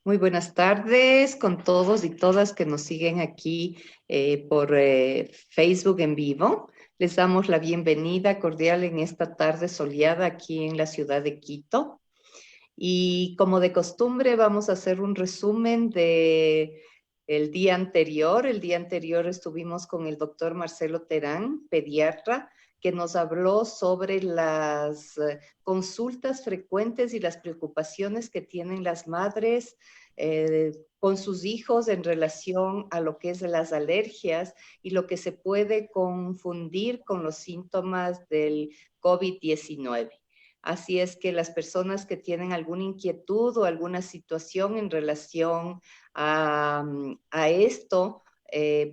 Muy buenas tardes con todos y todas que nos siguen aquí por Facebook en vivo. Les damos la bienvenida cordial en esta tarde soleada aquí en la ciudad de Quito. Y como de costumbre, vamos a hacer un resumen de el día anterior. El día anterior estuvimos con el doctor Marcelo Terán, pediatra, que nos habló sobre las consultas frecuentes y las preocupaciones que tienen las madres con sus hijos en relación a lo que es las alergias y lo que se puede confundir con los síntomas del COVID-19. Así es que las personas que tienen alguna inquietud o alguna situación en relación a esto,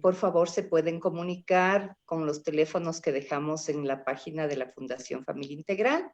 por favor se pueden comunicar con los teléfonos que dejamos en la página de la Fundación Familia Integral.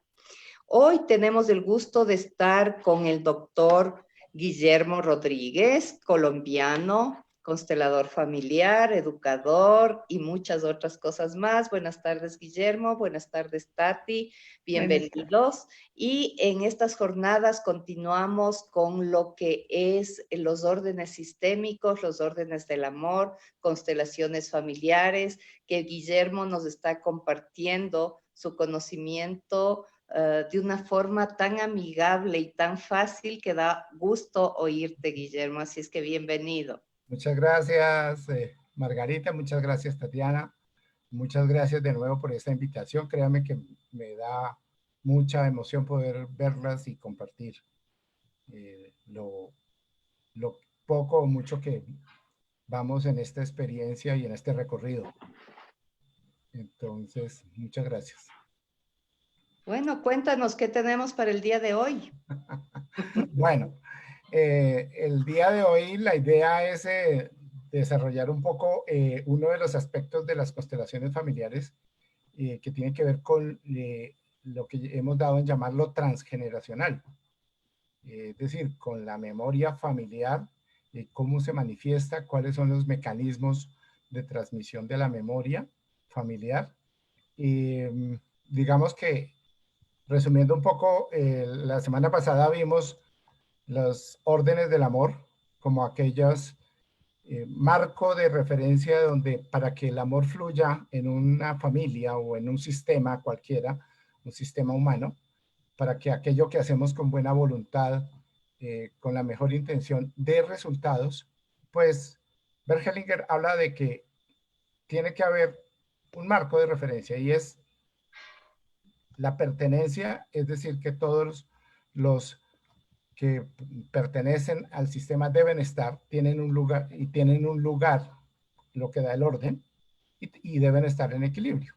Hoy tenemos el gusto de estar con el doctor Guillermo Rodríguez, colombiano, constelador familiar, educador y muchas otras cosas más. Buenas tardes, Guillermo. Buenas tardes, Tati. Buenas tardes. Bienvenidos. Y en estas jornadas continuamos con lo que es los órdenes sistémicos, los órdenes del amor, constelaciones familiares, que Guillermo nos está compartiendo su conocimiento de una forma tan amigable y tan fácil que da gusto oírte, Guillermo. Así es que bienvenido. Muchas gracias, Margarita. Muchas gracias, Tatiana. Muchas gracias de nuevo por esta invitación. Créanme que me da mucha emoción poder verlas y compartir lo poco o mucho que vamos en esta experiencia y en este recorrido. Entonces, muchas gracias. Bueno, cuéntanos qué tenemos para el día de hoy. Bueno, el día de hoy la idea es desarrollar un poco uno de los aspectos de las constelaciones familiares que tiene que ver con lo que hemos dado en llamarlo transgeneracional, es decir, con la memoria familiar, cómo se manifiesta, cuáles son los mecanismos de transmisión de la memoria familiar. Digamos que, resumiendo un poco, la semana pasada vimos los órdenes del amor como aquellos marco de referencia donde para que el amor fluya en una familia o en un sistema cualquiera, un sistema humano, para que aquello que hacemos con buena voluntad, con la mejor intención de resultados, pues Bergelinger habla de que tiene que haber un marco de referencia y es la pertenencia, es decir, que todos los que pertenecen al sistema deben estar, tienen un lugar y tienen un lugar, lo que da el orden, y deben estar en equilibrio.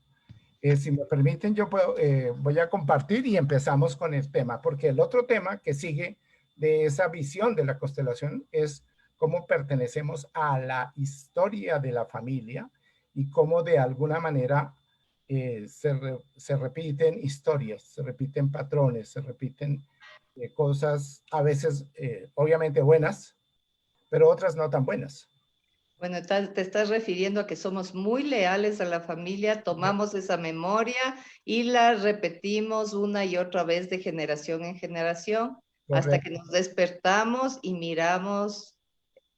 Si me permiten, yo puedo, voy a compartir y empezamos con el tema, porque el otro tema que sigue de esa visión de la constelación es cómo pertenecemos a la historia de la familia y cómo de alguna manera se repiten historias, se repiten patrones, se repiten cosas a veces obviamente buenas, pero otras no tan buenas. Bueno, te estás refiriendo a que somos muy leales a la familia, tomamos esa memoria y la repetimos una y otra vez de generación en generación hasta que Correcto. nos despertamos y miramos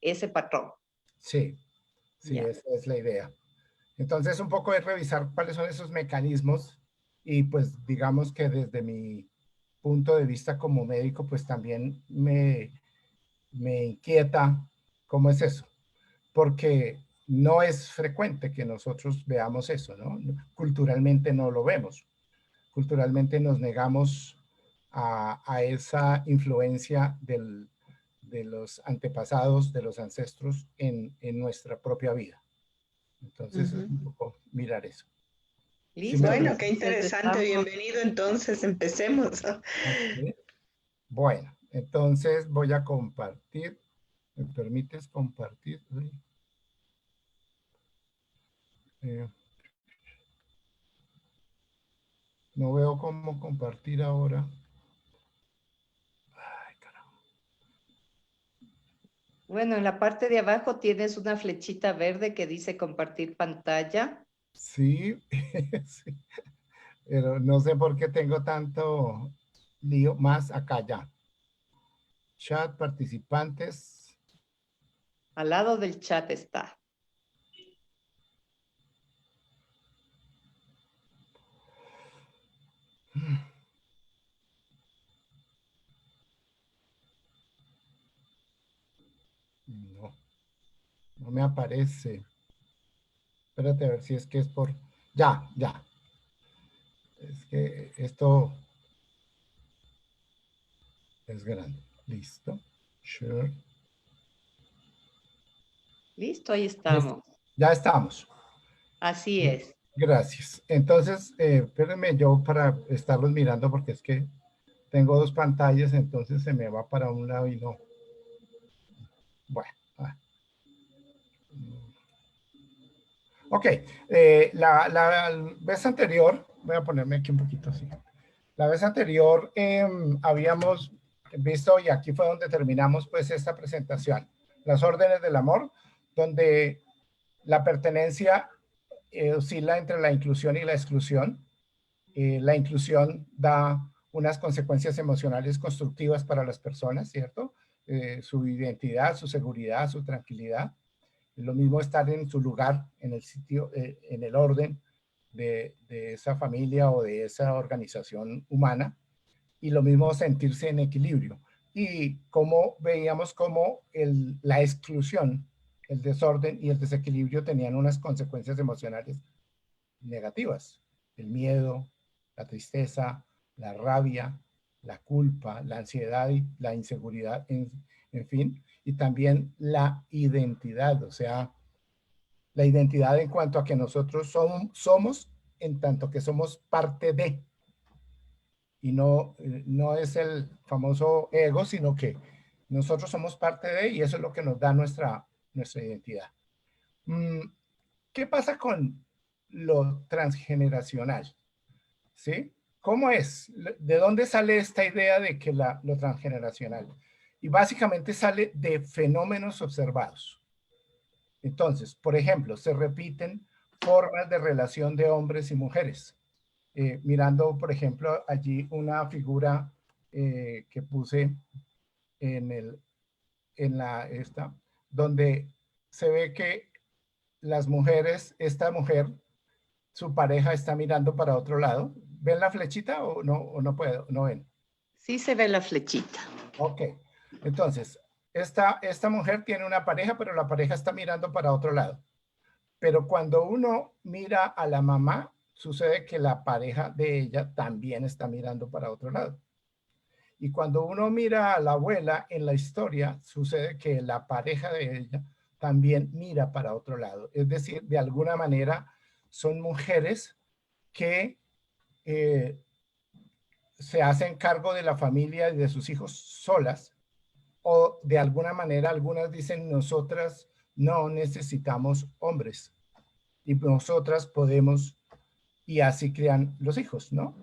ese patrón. Sí, sí, Ya. esa es la idea. Entonces, un poco es revisar cuáles son esos mecanismos y pues digamos que desde mi punto de vista como médico, pues también me inquieta cómo es eso, porque no es frecuente que nosotros veamos eso, ¿no? Culturalmente no lo vemos. Culturalmente nos negamos a esa influencia de los antepasados, de los ancestros en nuestra propia vida. Entonces es Ujú. un poco mirar eso. Si me Listo, Bueno, qué entonces interesante, estamos. bienvenido. Entonces, empecemos. Ok. Bueno, entonces voy a compartir. ¿Me permites compartir? Uy, eh, no veo cómo compartir ahora. Ay, caramba. Bueno, en la parte de abajo tienes una flechita verde que dice compartir pantalla. Sí, sí, pero no sé por qué tengo tanto lío más acá ya. Chat, participantes. Al lado del chat está. No, no me aparece. Espérate a ver si es que es por... Ya, ya. Es que esto es grande. Listo. Sure. Listo, ahí Listo. estamos. Ya estamos. Así es. Gracias. Entonces, espérenme yo para estarlos mirando porque es que tengo dos pantallas, entonces se me va para un lado y no. Bueno. Ok. La vez anterior, voy a ponerme aquí un poquito así. La vez anterior habíamos visto, y aquí fue donde terminamos pues esta presentación, las órdenes del amor, donde la pertenencia oscila entre la inclusión y la exclusión. La inclusión da unas consecuencias emocionales constructivas para las personas, ¿cierto? Su identidad, su seguridad, su tranquilidad. Lo mismo estar en su lugar, en el sitio, en el orden de esa familia o de esa organización humana. Y lo mismo sentirse en equilibrio. Y como veíamos cómo la exclusión, el desorden y el desequilibrio tenían unas consecuencias emocionales negativas. El miedo, la tristeza, la rabia, la culpa, la ansiedad y la inseguridad, en fin, y también la identidad, o sea, la identidad en cuanto a que nosotros somos en tanto que somos parte de, y no es el famoso ego, sino que nosotros somos parte de, y eso es lo que nos da nuestra identidad. ¿Qué pasa con lo transgeneracional? ¿Sí? ¿Cómo es? ¿De dónde sale esta idea de que lo transgeneracional? Y básicamente sale de fenómenos observados. Entonces, por ejemplo, se repiten formas de relación de hombres y mujeres. Mirando, por ejemplo, allí una figura que puse en esta, donde se ve que las mujeres, esta mujer, su pareja está mirando para otro lado. ¿Ven la flechita o no puedo? ¿No ven? Sí se ve la flechita. Ok. Entonces, esta mujer tiene una pareja, pero la pareja está mirando para otro lado. Pero cuando uno mira a la mamá, sucede que la pareja de ella también está mirando para otro lado. Y cuando uno mira a la abuela en la historia, sucede que la pareja de ella también mira para otro lado. Es decir, de alguna manera son mujeres que se hacen cargo de la familia y de sus hijos solas, o de alguna manera algunas dicen nosotras no necesitamos hombres y nosotras podemos, y así crean los hijos, ¿no?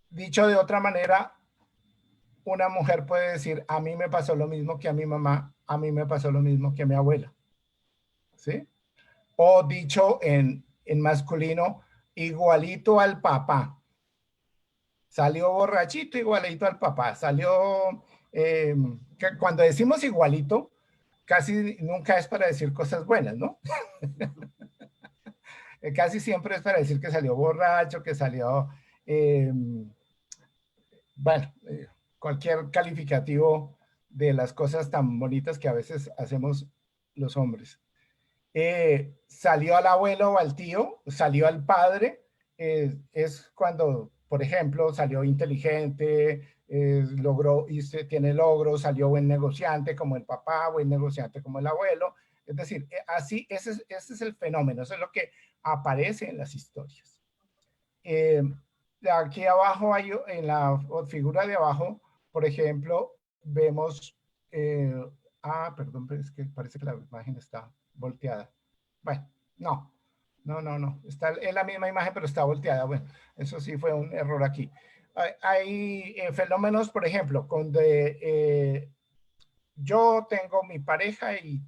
Dicho de otra manera, una mujer puede decir, a mí me pasó lo mismo que a mi mamá, a mí me pasó lo mismo que a mi abuela, ¿sí? O dicho en masculino, igualito al papá. Salió borrachito igualito al papá. Salió, cuando decimos igualito, casi nunca es para decir cosas buenas, ¿no? Casi siempre es para decir que salió borracho, que salió, bueno, cualquier calificativo de las cosas tan bonitas que a veces hacemos los hombres. Salió al abuelo o al tío, salió al padre, es cuando, por ejemplo, salió inteligente, logró, tiene logros, salió buen negociante como el papá, buen negociante como el abuelo. Es decir, así, ese es el fenómeno, eso es lo que aparece en las historias. Aquí abajo, en la figura de abajo, por ejemplo, vemos, perdón, pero es que parece que la imagen está volteada. Bueno, no, está en la misma imagen, pero está volteada. Bueno, eso sí fue un error aquí. Hay fenómenos, por ejemplo, donde yo tengo mi pareja y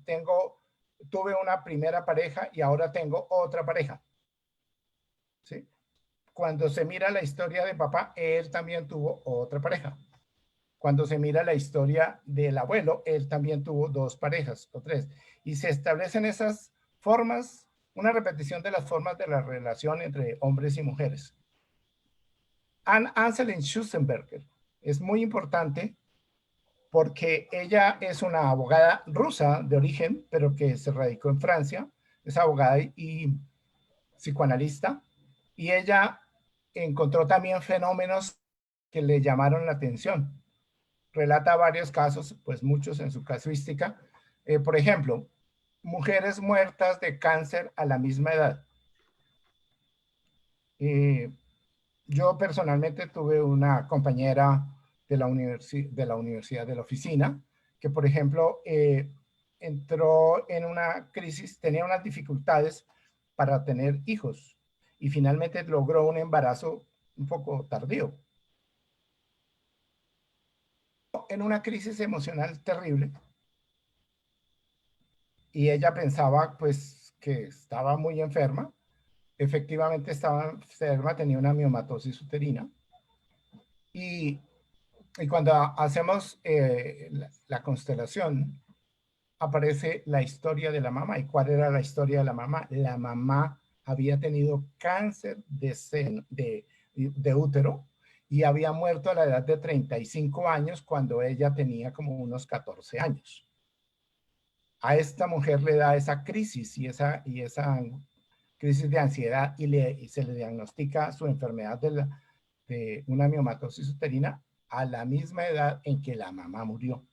tuve una primera pareja y ahora tengo otra pareja. ¿Sí? Cuando se mira la historia de papá, él también tuvo otra pareja. cuando se mira la historia del abuelo, él también tuvo 2 parejas o 3. Y se establecen esas formas, una repetición de las formas de la relación entre hombres y mujeres. Anne Anselin Schussenberger es muy importante porque ella es una abogada rusa de origen, pero que se radicó en Francia, es abogada y psicoanalista, y ella encontró también fenómenos que le llamaron la atención. Relata varios casos, pues muchos en su casuística. Por ejemplo, mujeres muertas de cáncer a la misma edad. Yo personalmente tuve una compañera de la universidad, de la oficina, que por ejemplo entró en una crisis, tenía unas dificultades para tener hijos y finalmente logró un embarazo un poco tardío. En una crisis emocional terrible y ella pensaba pues que estaba muy enferma. Efectivamente estaba enferma, tenía una miomatosis uterina y cuando hacemos la constelación, aparece la historia de la mamá. ¿Y cuál era la historia de la mamá? La mamá había tenido cáncer de útero y había muerto a la edad de 35 años cuando ella tenía como unos 14 años. A esta mujer le da esa crisis y esa crisis de ansiedad y se le diagnostica su enfermedad de una miomatosis uterina a la misma edad en que la mamá murió.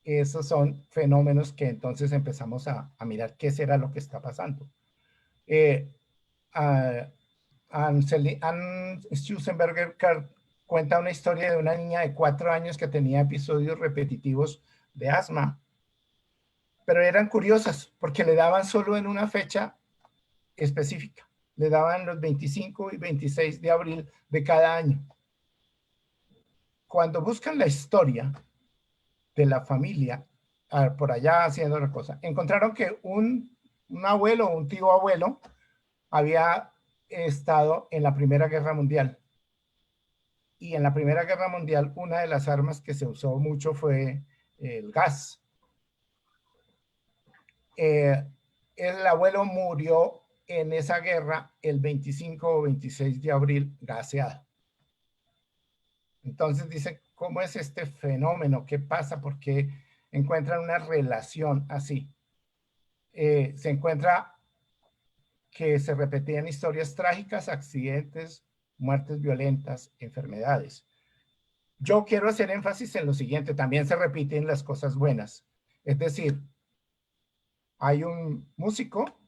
Esos son fenómenos que entonces empezamos a mirar qué será lo que está pasando. Anne Schussenberger cuenta una historia de una niña de 4 años que tenía episodios repetitivos de asma, pero eran curiosas porque le daban solo en una fecha específica. Le daban los 25 y 26 de abril de cada año. Cuando buscan la historia de la familia, por allá haciendo la cosa, encontraron que un abuelo, un tío abuelo, había estado en la Primera Guerra Mundial. Y en la Primera Guerra Mundial, una de las armas que se usó mucho fue el gas. El abuelo murió en esa guerra el 25 o 26 de abril gaseado. Entonces dice, ¿cómo es este fenómeno? ¿Qué pasa? ¿Por qué encuentran una relación así? Se encuentra que se repetían historias trágicas, accidentes, muertes violentas, enfermedades. Yo quiero hacer énfasis en lo siguiente, también se repiten las cosas buenas. Es decir, hay un músico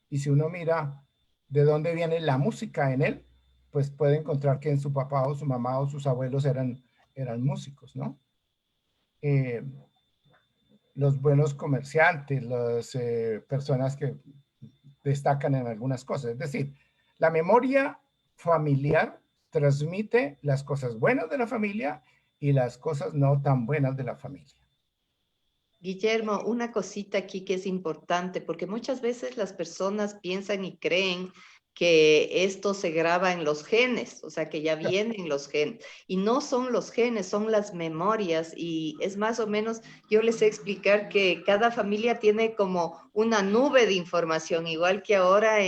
y si uno mira de dónde viene la música en él, pues puede encontrar que en su papá o su mamá o sus abuelos eran músicos, ¿no? Los buenos comerciantes, las personas que destacan en algunas cosas. Es decir, la memoria familiar transmite las cosas buenas de la familia y las cosas no tan buenas de la familia. Guillermo, una cosita aquí que es importante, porque muchas veces las personas piensan y creen que esto se graba en los genes, o sea, que ya vienen los genes. Y no son los genes, son las memorias. Y es más o menos, yo les sé explicar que cada familia tiene como una nube de información, igual que ahora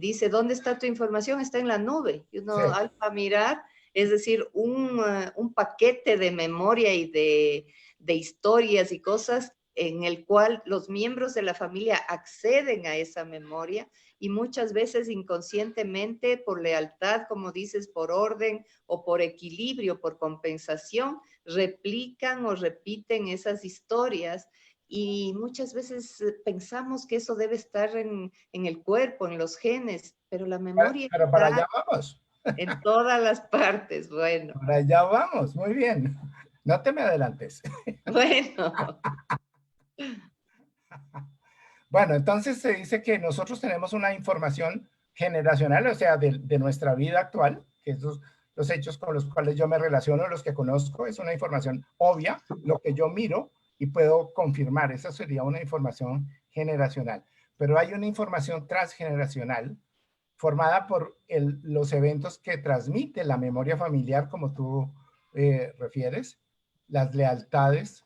dice, ¿dónde está tu información? Está en la nube. Y uno Sí. al mirar, es decir, un paquete de memoria y de historias y cosas en el cual los miembros de la familia acceden a esa memoria y muchas veces inconscientemente por lealtad, como dices, por orden o por equilibrio, por compensación, replican o repiten esas historias y muchas veces pensamos que eso debe estar en el cuerpo, en los genes, pero la memoria Pero para está allá vamos. en todas las partes. Bueno, Para allá vamos, muy bien. No te me adelantes. bueno. Bueno, entonces se dice que nosotros tenemos una información generacional, o sea, de nuestra vida actual, que esos los hechos con los cuales yo me relaciono, los que conozco, es una información obvia, lo que yo miro y puedo confirmar, esa sería una información generacional. Pero hay una información transgeneracional formada por los eventos que transmite la memoria familiar, como tú refieres, las lealtades.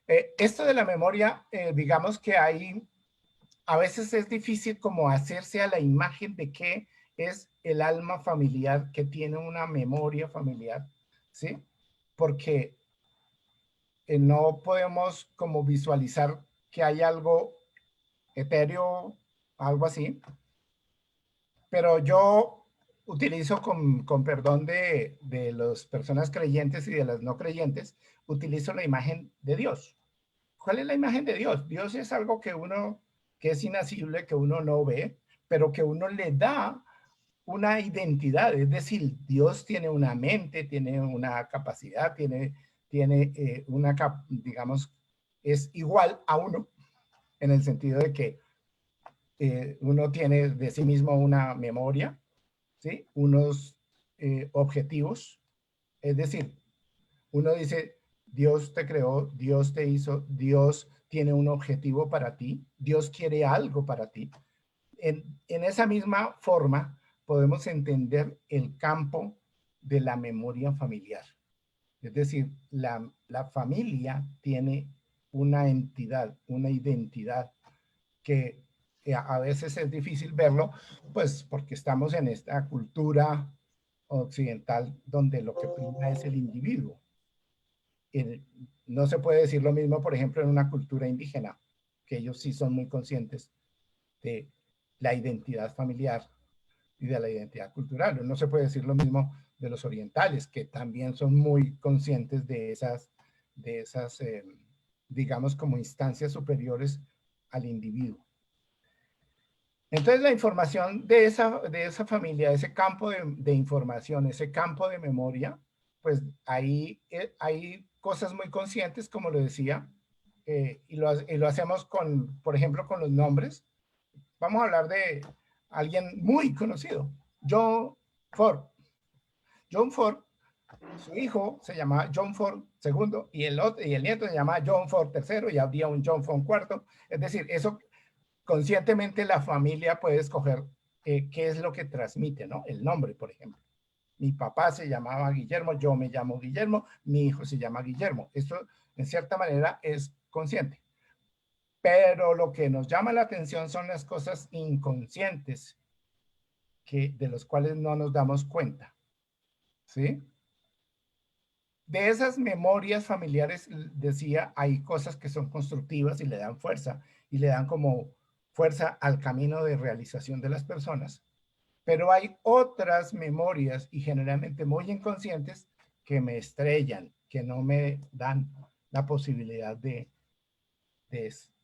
Esto de la memoria, digamos que hay, a veces es difícil como hacerse a la imagen de qué es el alma familiar que tiene una memoria familiar, ¿sí? Porque no podemos como visualizar que hay algo etéreo, algo así, pero yo utilizo con perdón de las personas creyentes y de las no creyentes, utilizo la imagen de Dios. ¿Cuál es la imagen de Dios? Dios es algo que es inacible, que uno no ve, pero que uno le da una identidad. Es decir, Dios tiene una mente, tiene una capacidad, tiene digamos, es igual a uno, en el sentido de que uno tiene de sí mismo una memoria, ¿sí? Unos objetivos. Es decir, uno dice, Dios te creó, Dios te hizo, Dios tiene un objetivo para ti, Dios quiere algo para ti. En esa misma forma podemos entender el campo de la memoria familiar. Es decir, la familia tiene una entidad, una identidad que a veces es difícil verlo, pues porque estamos en esta cultura occidental donde lo que prima es el individuo. El, no se puede decir lo mismo, por ejemplo, en una cultura indígena, que ellos sí son muy conscientes de la identidad familiar y de la identidad cultural. No se puede decir lo mismo de los orientales, que también son muy conscientes de esas digamos, como instancias superiores al individuo. Entonces la información de esa familia, ese campo de información, ese campo de memoria, pues ahí hay cosas muy conscientes, como lo decía, y lo hacemos con, por ejemplo, con los nombres. Vamos a hablar de alguien muy conocido, John Ford. John Ford, su hijo se llamaba John Ford II y el nieto se llamaba John Ford III y había un John Ford IV. Es decir, eso conscientemente la familia puede escoger qué es lo que transmite, ¿no? El nombre, por ejemplo. Mi papá se llamaba Guillermo, yo me llamo Guillermo, mi hijo se llama Guillermo. Esto, en cierta manera, es consciente. Pero lo que nos llama la atención son las cosas inconscientes de los cuales no nos damos cuenta, ¿sí? De esas memorias familiares, decía, hay cosas que son constructivas y le dan fuerza, y le dan como fuerza al camino de realización de las personas. Pero hay otras memorias, y generalmente muy inconscientes, que me estrellan, que no me dan la posibilidad de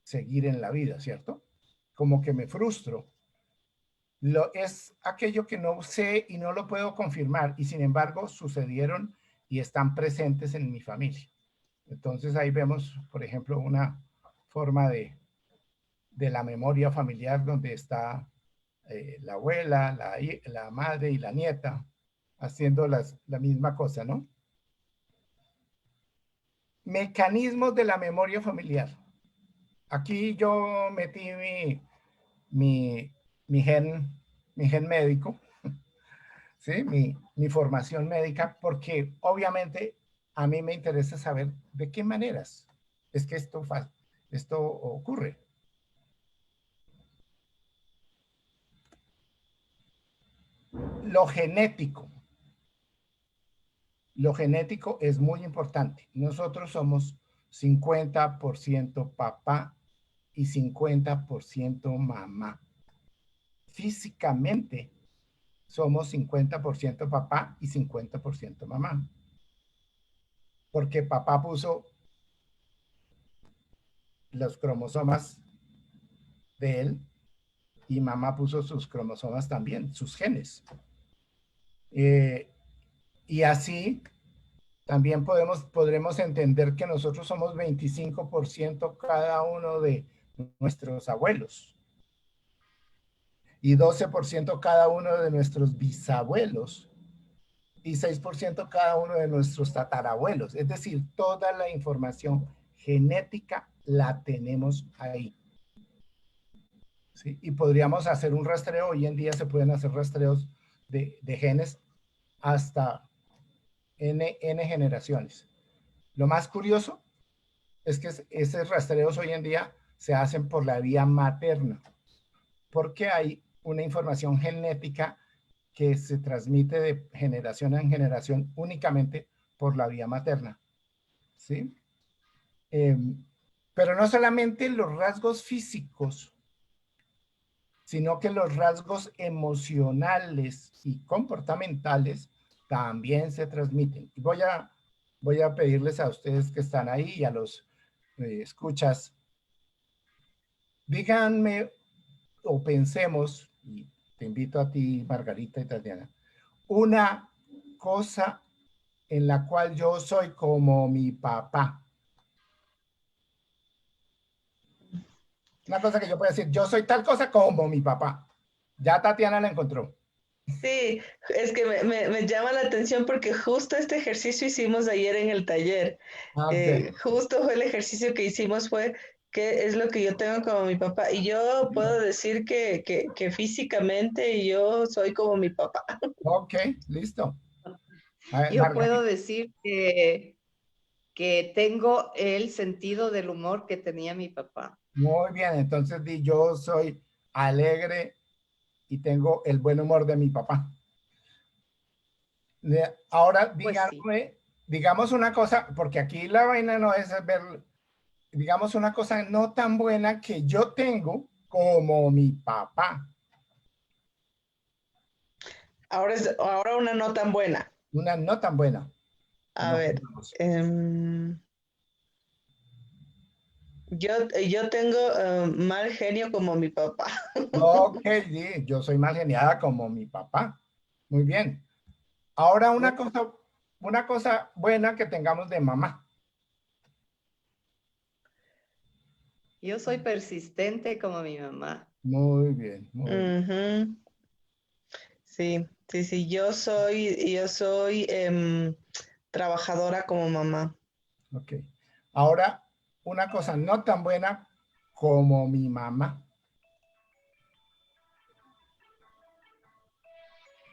seguir en la vida, ¿cierto? Como que me frustro. Es aquello que no sé y no lo puedo confirmar, y sin embargo sucedieron y están presentes en mi familia. Entonces ahí vemos, por ejemplo, una forma de la memoria familiar donde está la abuela, la madre y la nieta haciendo la misma cosa, ¿no? Mecanismos de la memoria familiar. Aquí yo metí mi, mi gen, mi gen médico, ¿sí? Mi formación médica, porque obviamente a mí me interesa saber de qué maneras es que esto ocurre. Lo genético. Lo genético es muy importante. Nosotros somos 50% papá y 50% mamá. Físicamente somos 50% papá y 50% mamá. Porque papá puso los cromosomas de él y mamá puso sus cromosomas también, sus genes. Y así también podremos entender que nosotros somos 25% cada uno de nuestros abuelos y 12% cada uno de nuestros bisabuelos y 6% cada uno de nuestros tatarabuelos. Es decir, toda la información genética la tenemos ahí. ¿Sí? Y podríamos hacer un rastreo. Hoy en día se pueden hacer rastreos de genes hasta N generaciones. Lo más curioso es que esos rastreos hoy en día se hacen por la vía materna, porque hay una información genética que se transmite de generación en generación únicamente por la vía materna, ¿sí? Eh, pero no solamente los rasgos físicos, sino que los rasgos emocionales y comportamentales también se transmiten. Y voy a pedirles a ustedes que están ahí y a los escuchas, díganme o pensemos, y te invito a ti, Margarita y Tatiana, una cosa en la cual yo soy como mi papá. Una cosa que yo puedo decir, yo soy tal cosa como mi papá. Ya Tatiana la encontró. Sí, es que me llama la atención porque justo este ejercicio hicimos ayer en el taller. Ok. Justo fue el ejercicio que hicimos fue qué es lo que yo tengo como mi papá. Y yo puedo decir que físicamente yo soy como mi papá. Ok, listo. A ver, Yo puedo Margarita. decir que tengo el sentido del humor que tenía mi papá. Muy bien, entonces di yo soy alegre y tengo el buen humor de mi papá. Ahora Pues sí. díganme, digamos una cosa, porque aquí la vaina no es ver, digamos una cosa no tan buena que yo tengo como mi papá. Ahora una no tan buena. Una no tan buena. A No, ver, yo tengo mal genio como mi papá. ok, sí, yo soy mal geniada como mi papá. Muy bien. Ahora una cosa buena que tengamos de mamá. Yo soy persistente como mi mamá. Muy bien, muy bien. Ujú. Sí, sí, sí, yo soy trabajadora como mamá. Ok. Ahora, una cosa no tan buena como mi mamá.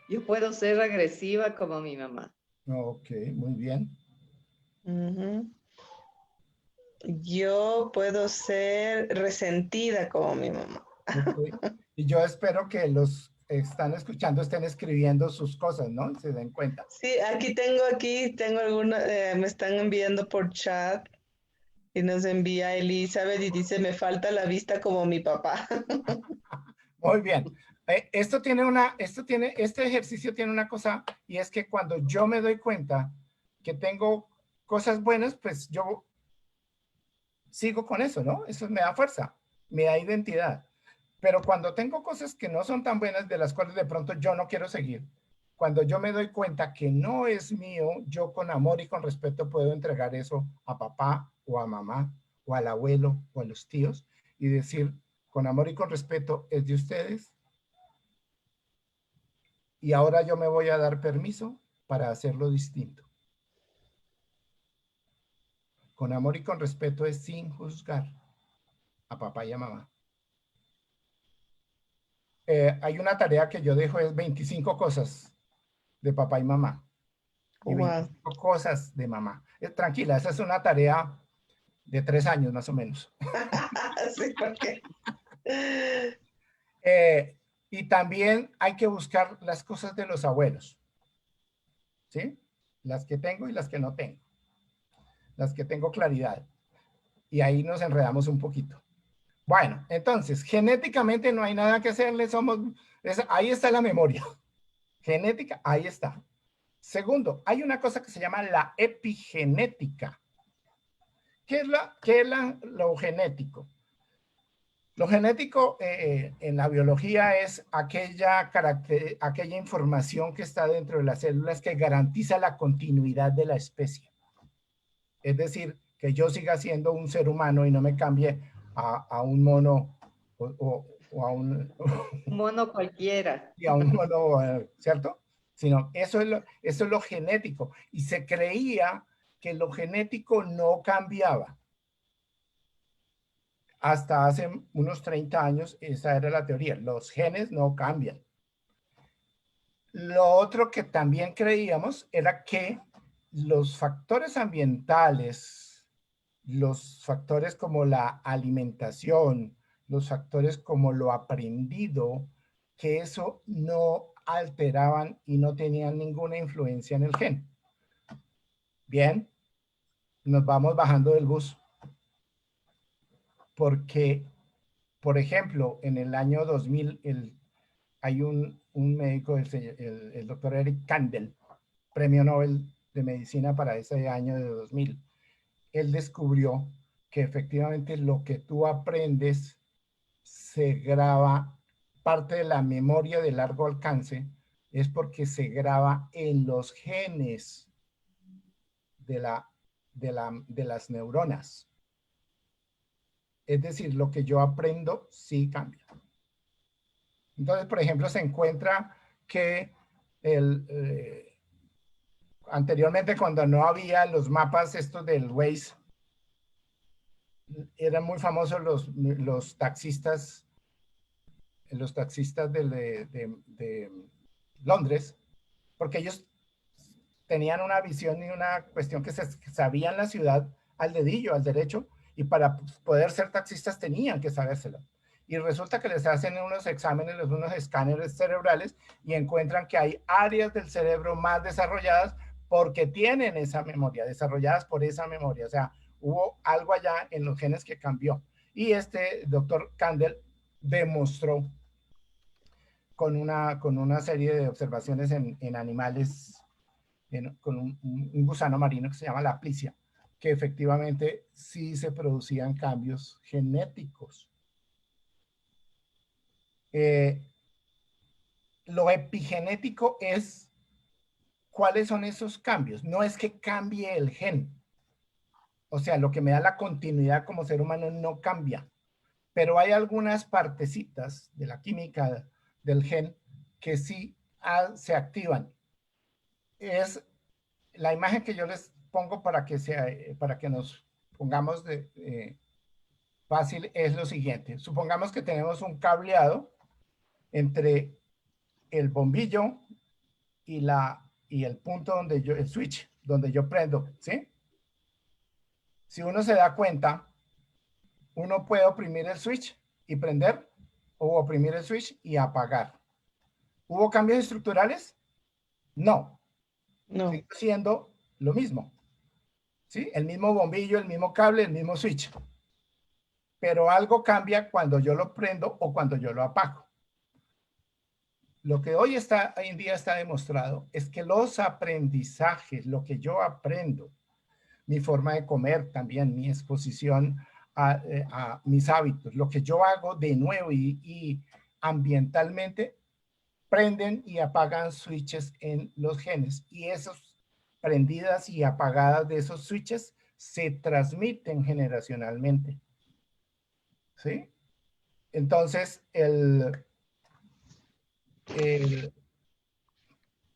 Yo puedo ser agresiva como mi mamá. Ok, muy bien. Ujú. Yo puedo ser resentida como mi mamá. Ok. Y yo espero que los que están escuchando estén escribiendo sus cosas, ¿no? Y se den cuenta. Sí, aquí tengo alguna, me están enviando por chat y nos envía Elizabeth y dice, me falta la vista como mi papá. Muy bien. Este ejercicio tiene una cosa, y es que cuando yo me doy cuenta que tengo cosas buenas, pues yo sigo con eso, ¿no? Eso me da fuerza, me da identidad. Pero cuando tengo cosas que no son tan buenas, de las cuales de pronto yo no quiero seguir, cuando yo me doy cuenta que no es mío, yo con amor y con respeto puedo entregar eso a papá o a mamá o al abuelo o a los tíos y decir, con amor y con respeto, es de ustedes y ahora yo me voy a dar permiso para hacerlo distinto. Con amor y con respeto es sin juzgar a papá y a mamá. Hay una tarea que yo dejo, es 25 cosas de papá y mamá y Wow. 25 cosas de mamá. Tranquila, esa es una tarea de 3 años más o menos. Sí, porque Y también hay que buscar las cosas de los abuelos, ¿sí? Las que tengo y las que no tengo, las que tengo claridad. Y ahí nos enredamos un poquito. Bueno, entonces, genéticamente no hay nada que hacerle, ahí está la memoria. Genética, ahí está. Segundo, hay una cosa que se llama la epigenética. ¿Qué es lo genético? Lo genético en la biología es aquella información que está dentro de las células que garantiza la continuidad de la especie. Es decir, que yo siga siendo un ser humano y no me cambie a un mono o a un, Mono cualquiera. y a un mono, ¿cierto? Sino eso es lo genético. Y se creía que lo genético no cambiaba. Hasta hace unos 30 años, esa era la teoría. Los genes no cambian. Lo otro que también creíamos era que los factores ambientales, los factores como la alimentación, los factores como lo aprendido, que eso no alteraban y no tenían ninguna influencia en el gen. Bien, nos vamos bajando del bus. Porque, por ejemplo, en el año 2000, hay un médico, el doctor Eric Kandel, premio Nobel de Medicina para ese año de 2000. Él descubrió que efectivamente lo que tú aprendes se graba, parte de la memoria de largo alcance es porque se graba en los genes de las neuronas. Es decir, lo que yo aprendo sí cambia. Entonces, por ejemplo, se encuentra que anteriormente, cuando no había los mapas estos del Waze, eran muy famosos los taxistas de Londres, porque ellos tenían una visión y una cuestión que sabían la ciudad al dedillo, al derecho, y para poder ser taxistas tenían que sabérselo. Y resulta que les hacen unos exámenes, unos escáneres cerebrales y encuentran que hay áreas del cerebro más desarrolladas porque tienen esa memoria, desarrolladas por esa memoria. O sea, hubo algo allá en los genes que cambió. Y este doctor Kandel demostró con una serie de observaciones en animales, con un gusano marino que se llama la plicia, que efectivamente sí se producían cambios genéticos. Lo epigenético es cuáles son esos cambios. No es que cambie el gen. O sea, lo que me da la continuidad como ser humano no cambia. Pero hay algunas partecitas de la química del gen que sí se activan. Es la imagen que yo les pongo para que nos pongamos fácil es lo siguiente. Supongamos que tenemos un cableado entre el bombillo y el punto donde el switch, donde yo prendo, ¿sí? Si uno se da cuenta, uno puede oprimir el switch y prender, o oprimir el switch y apagar. ¿Hubo cambios estructurales? No. No. Sigue siendo lo mismo, ¿sí? El mismo bombillo, el mismo cable, el mismo switch. Pero algo cambia cuando yo lo prendo o cuando yo lo apago. Lo que hoy en día está demostrado es que los aprendizajes, lo que yo aprendo, mi forma de comer también, mi exposición a mis hábitos, lo que yo hago de nuevo y ambientalmente, prenden y apagan switches en los genes. Y esas prendidas y apagadas de esos switches se transmiten generacionalmente. ¿Sí? Entonces,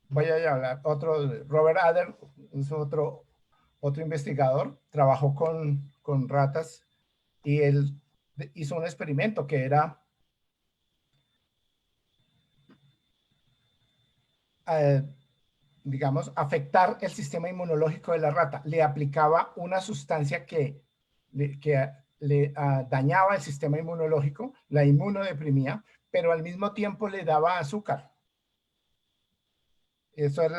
voy a hablar, Robert Adler, es otro investigador, trabajó con ratas y él hizo un experimento que era digamos, afectar el sistema inmunológico de la rata. Le aplicaba una sustancia que le dañaba el sistema inmunológico, la inmunodeprimía, pero al mismo tiempo le daba azúcar. Eso es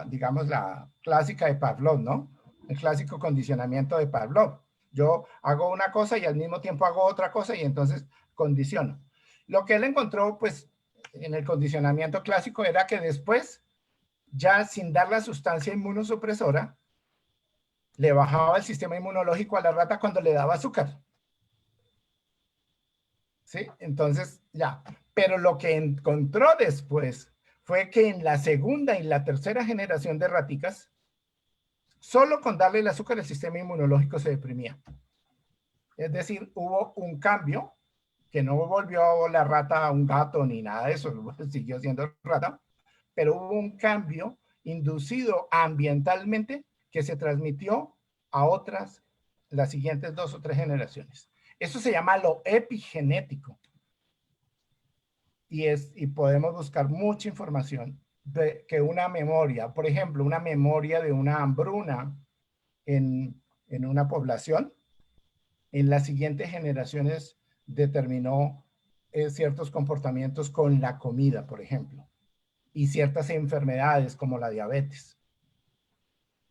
digamos, la clásica de Pavlov, ¿no? El clásico condicionamiento de Pavlov. Yo hago una cosa y al mismo tiempo hago otra cosa y entonces condiciono. Lo que él encontró, pues, en el condicionamiento clásico era que después, ya sin dar la sustancia inmunosupresora, le bajaba el sistema inmunológico a la rata cuando le daba azúcar. ¿Sí? Entonces, ya. Pero lo que encontró después fue que en la segunda y la tercera generación de raticas, solo con darle el azúcar el sistema inmunológico se deprimía. Es decir, hubo un cambio que no volvió la rata a un gato ni nada de eso, siguió siendo rata, pero hubo un cambio inducido ambientalmente que se transmitió a las siguientes 2 o 3 generaciones. Eso se llama lo epigenético. Y podemos buscar mucha información que una memoria. Por ejemplo, una memoria de una hambruna en una población, en las siguientes generaciones determinó ciertos comportamientos con la comida, por ejemplo, y ciertas enfermedades como la diabetes.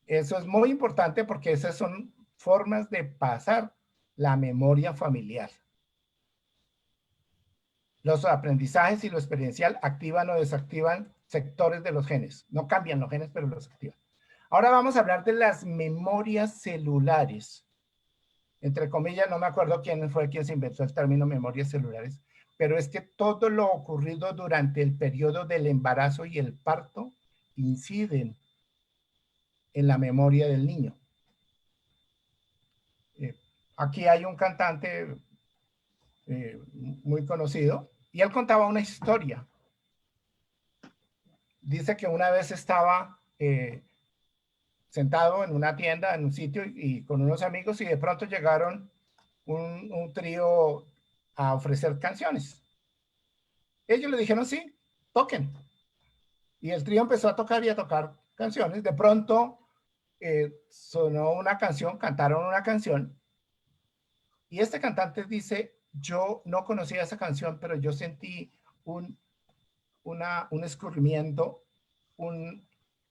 Eso es muy importante porque esas son formas de pasar la memoria familiar. Los aprendizajes y lo experiencial activan o desactivan sectores de los genes. No cambian los genes, pero los activan. Ahora vamos a hablar de las memorias celulares. Entre comillas, no me acuerdo quién fue quien se inventó el término memorias celulares, pero es que todo lo ocurrido durante el periodo del embarazo y el parto inciden en la memoria del niño. Aquí hay un cantante muy conocido y él contaba una historia. Dice que una vez estaba sentado en una tienda, en un sitio y con unos amigos y de pronto llegaron un trío a ofrecer canciones. Ellos le dijeron, sí, toquen. Y el trío empezó a tocar y a tocar canciones. De pronto sonó una canción, cantaron una canción. Y este cantante dice, yo no conocía esa canción, pero yo sentí un escurrimiento,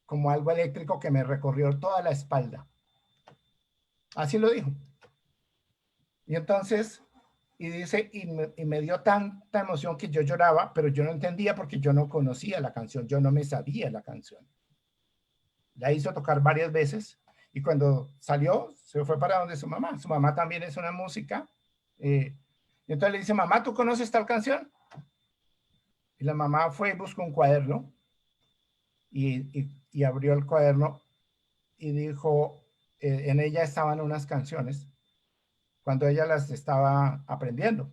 como algo eléctrico que me recorrió toda la espalda. Así lo dijo. Y entonces, y dice, y me dio tanta emoción que yo lloraba, pero yo no entendía porque yo no conocía la canción, yo no me sabía la canción. La hizo tocar varias veces y cuando salió, se fue para donde su mamá. Su mamá también es una música. Y entonces le dice, mamá, ¿tú conoces tal canción? Y la mamá fue y buscó un cuaderno y abrió el cuaderno y dijo, en ella estaban unas canciones cuando ella las estaba aprendiendo.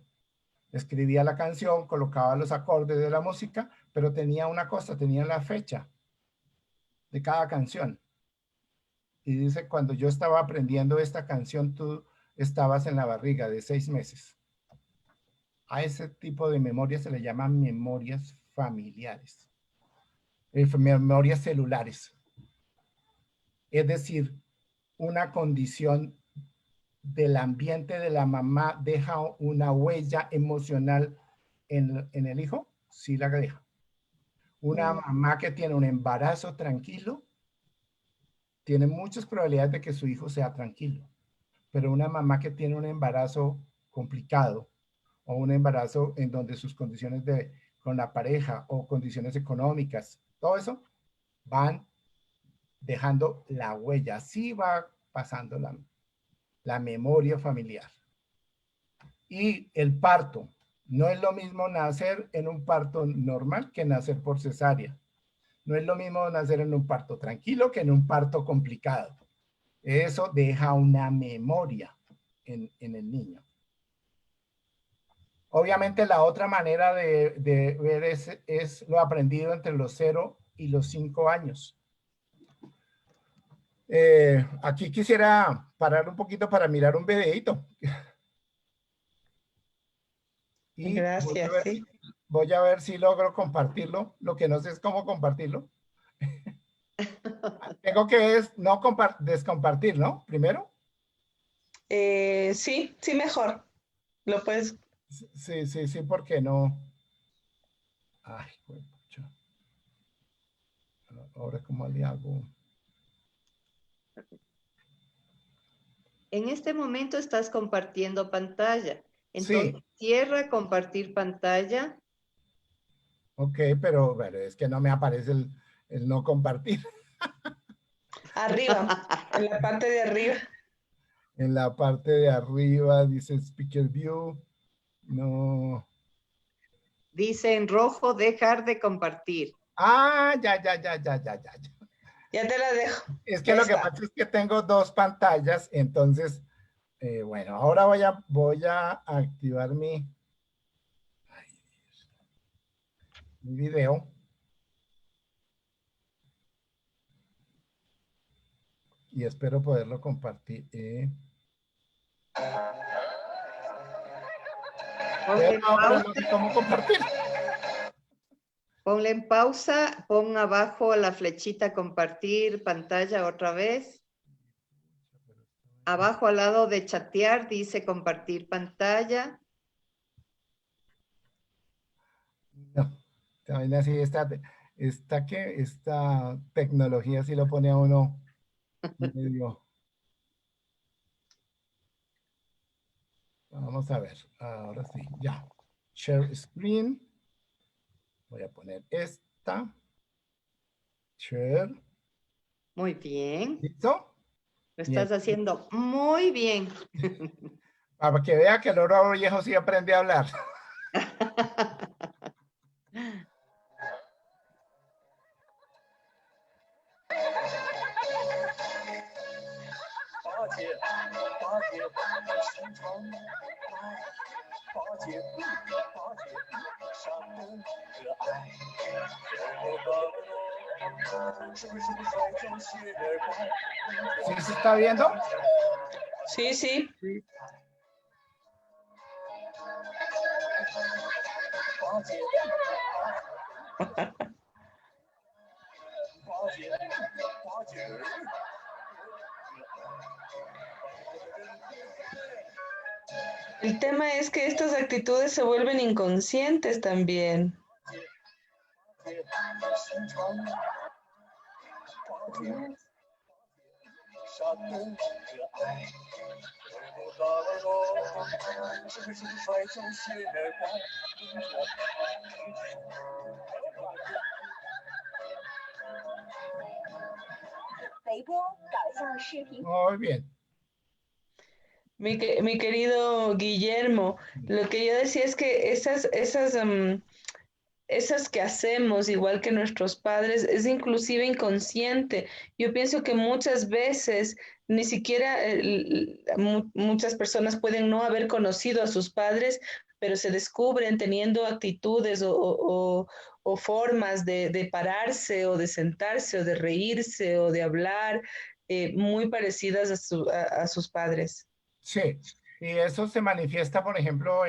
Escribía la canción, colocaba los acordes de la música, pero tenía una cosa, tenía la fecha de cada canción. Y dice, cuando yo estaba aprendiendo esta canción, tú estabas en la barriga de 6 meses. A ese tipo de memorias se le llaman memorias familiares, memorias celulares. Es decir, una condición del ambiente de la mamá deja una huella emocional en el hijo, sí la deja. Una mamá que tiene un embarazo tranquilo tiene muchas probabilidades de que su hijo sea tranquilo, pero una mamá que tiene un embarazo complicado o un embarazo en donde sus condiciones con la pareja o condiciones económicas, todo eso van dejando la huella. Así va pasando la memoria familiar. Y el parto. No es lo mismo nacer en un parto normal que nacer por cesárea. No es lo mismo nacer en un parto tranquilo que en un parto complicado. Eso deja una memoria en el niño. Obviamente la otra manera de ver es lo aprendido entre los 0 y los 5 años. Aquí quisiera parar un poquito para mirar un videito. Y Gracias, sí. voy a ver si logro compartirlo. Lo que no sé es cómo compartirlo. Tengo que no descompartir, ¿no? Primero. Sí, sí, mejor. Lo puedes. Sí, porque no. Ay, pucha. Ahora, ¿cómo le hago? En este momento estás compartiendo pantalla. Sí, Entonces, cierra compartir pantalla. ok, pero bueno, es que no me aparece el no compartir. Arriba, en la parte de arriba. En la parte de arriba dice Speaker View. No. Dice en rojo, dejar de compartir. Ah, ya. Ya te la dejo. Es que Ya lo que está. pasa es que tengo 2 pantallas, entonces, bueno, ahora voy a activar mi video y espero poderlo compartir. Pero Ponle ahora no pausa. sé cómo compartir. Ponle en pausa, pon abajo la flechita compartir pantalla otra vez. Abajo al lado de chatear dice compartir pantalla. No, también así esta tecnología sí lo pone a uno medio. Vamos a ver, ahora sí, ya. Share screen. Voy a poner esta. Share. Muy bien. ¿Listo? Lo Bien. estás haciendo muy bien. Para que vea que el oro viejo sí aprende a hablar. ¿Sí se está viendo? Sí, sí. El tema es que estas actitudes se vuelven inconscientes también. Muy bien. Mi querido Guillermo, lo que yo decía es que esas que hacemos, igual que nuestros padres, es inclusive inconsciente. Yo pienso que muchas veces ni siquiera muchas personas pueden no haber conocido a sus padres, pero se descubren teniendo actitudes o formas de pararse o de sentarse o de reírse o de hablar muy parecidas a sus padres. Sí. Y eso se manifiesta, por ejemplo,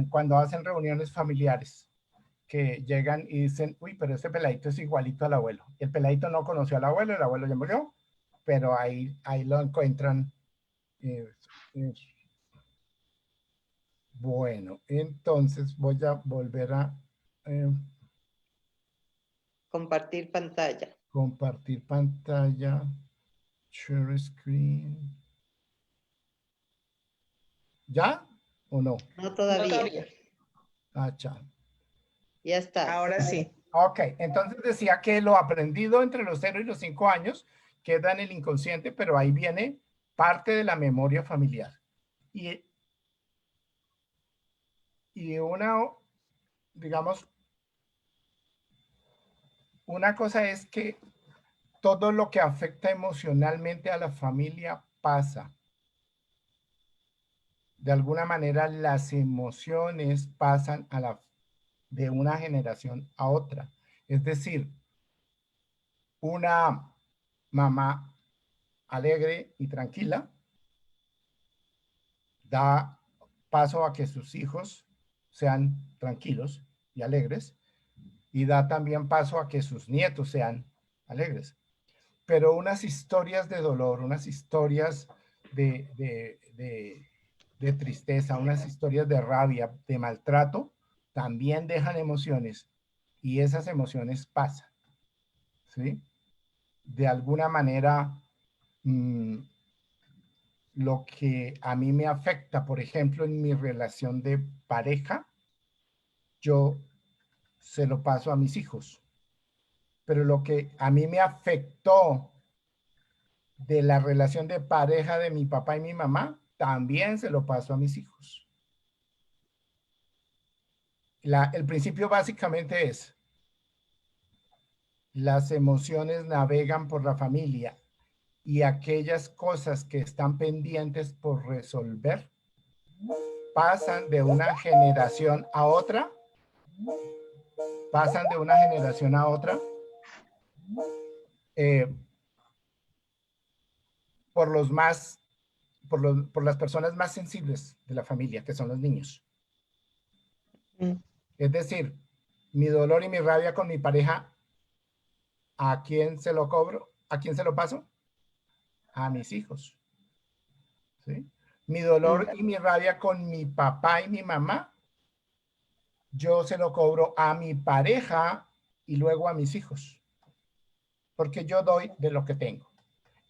cuando hacen reuniones familiares, que llegan y dicen, uy, pero ese peladito es igualito al abuelo. Y el peladito no conoció al abuelo, el abuelo ya murió, pero ahí lo encuentran. eh, eh, bueno, entonces voy a volver a eh, Compartir pantalla. compartir pantalla, share screen. ¿Ya o no? No No todavía. todavía. Ah, ya. Ya estás. Ahora sí. Ok, entonces decía que lo aprendido entre los 0 y los 5 años queda en el inconsciente, pero ahí viene parte de la memoria familiar. Y, y digamos, una cosa es que todo lo que afecta emocionalmente a la familia pasa. De alguna manera las emociones pasan de una generación a otra. Es decir, una mamá alegre y tranquila da paso a que sus hijos sean tranquilos y alegres y da también paso a que sus nietos sean alegres. Pero unas historias de dolor, unas historias de tristeza, unas historias de rabia, de maltrato, también dejan emociones y esas emociones pasan, ¿sí? De alguna manera, lo que a mí me afecta, por ejemplo, en mi relación de pareja, yo se lo paso a mis hijos. Pero lo que a mí me afectó de la relación de pareja de mi papá y mi mamá, también se lo paso a mis hijos. El principio básicamente es, las emociones navegan por la familia y aquellas cosas que están pendientes por resolver pasan de una generación a otra, pasan de una generación a otra eh, por por las personas más sensibles de la familia, que son los niños. Mm. Es decir, Mi dolor y mi rabia con mi pareja, ¿a quién se lo cobro? ¿A quién se lo paso? A mis hijos. ¿Sí? Mi dolor y mi rabia con mi papá y mi mamá, yo se lo cobro a mi pareja y luego a mis hijos, porque yo doy de lo que tengo.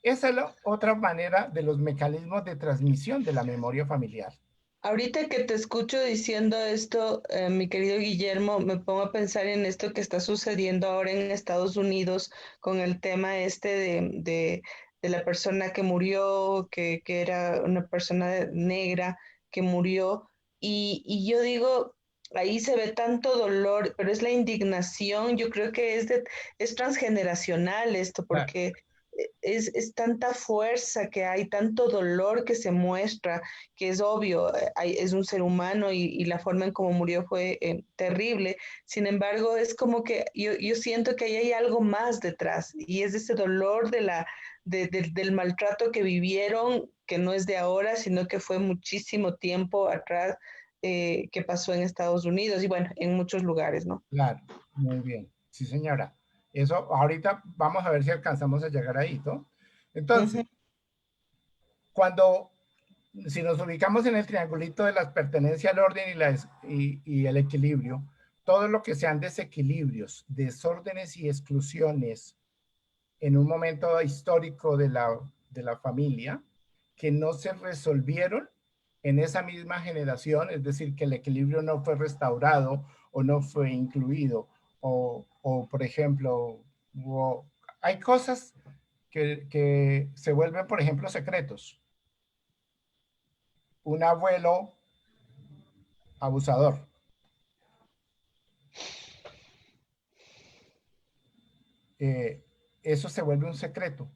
Esa es la otra manera de los mecanismos de transmisión de la memoria familiar. Ahorita que te escucho diciendo esto, mi querido Guillermo, me pongo a pensar en esto que está sucediendo ahora en Estados Unidos con el tema este de la persona que murió, que era una persona negra que murió. Y yo digo, ahí se ve tanto dolor, pero es la indignación, yo creo que es transgeneracional esto, Claro, porque es tanta fuerza que hay, tanto dolor que se muestra que es obvio, es un ser humano y la forma en cómo murió fue terrible. Sin embargo, es como que yo siento que ahí hay algo más detrás y es ese dolor del maltrato que vivieron, que no es de ahora, sino que fue muchísimo tiempo atrás que pasó en Estados Unidos y bueno, en muchos lugares, ¿no? claro, muy bien. Sí, señora. Eso ahorita vamos a ver si alcanzamos a llegar ahí, ¿no? Ujú. Entonces, cuando, si nos ubicamos en el triangulito de la pertenencia al orden y el equilibrio, todo lo que sean desequilibrios, desórdenes y exclusiones en un momento histórico de la familia que no se resolvieron en esa misma generación, es decir, que el equilibrio no fue restaurado o no fue incluido, o por ejemplo, hay cosas que se vuelven, por ejemplo, secretos. Un abuelo abusador. Eh, Eso se vuelve un secreto.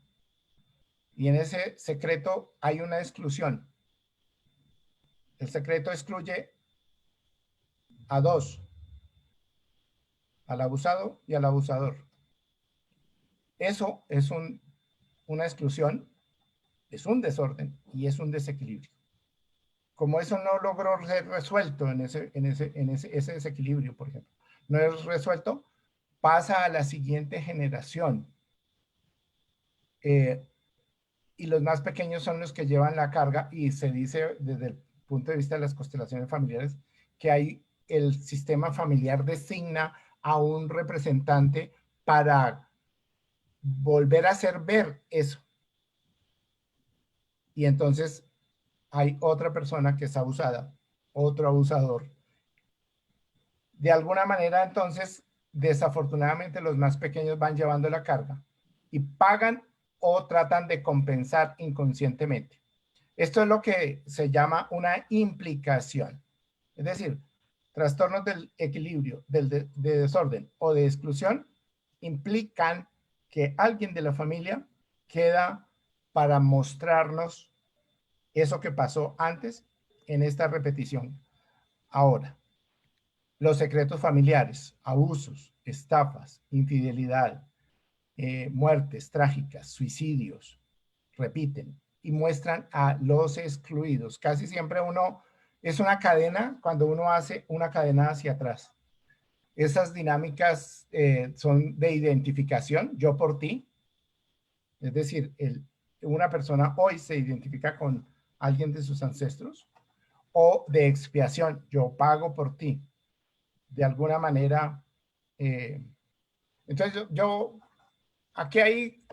Y en ese secreto hay una exclusión. El secreto excluye a dos, al abusado y al abusador. Eso es una exclusión, es un desorden y es un desequilibrio. Como eso no logró ser resuelto ese desequilibrio, por ejemplo, no es resuelto, pasa a la siguiente generación. Eh, y los más pequeños son los que llevan la carga y se dice desde el punto de vista de las constelaciones familiares que hay el sistema familiar designa a un representante para volver a hacer ver eso. Y entonces hay otra persona que es abusada, otro abusador. De alguna manera, entonces, desafortunadamente los más pequeños van llevando la carga y pagan o tratan de compensar inconscientemente. Esto es lo que se llama una implicación. Es decir, trastornos del equilibrio, de desorden o de exclusión implican que alguien de la familia queda para mostrarnos eso que pasó antes en esta repetición. Ahora, los secretos familiares, abusos, estafas, infidelidad, muertes trágicas, suicidios, repiten y muestran a los excluidos. Casi siempre uno es una cadena cuando uno hace una cadena hacia atrás. Esas dinámicas son de identificación, yo por ti, es decir, una persona hoy se identifica con alguien de sus ancestros, o de expiación, yo pago por ti, de alguna manera. eh, entonces, aquí hay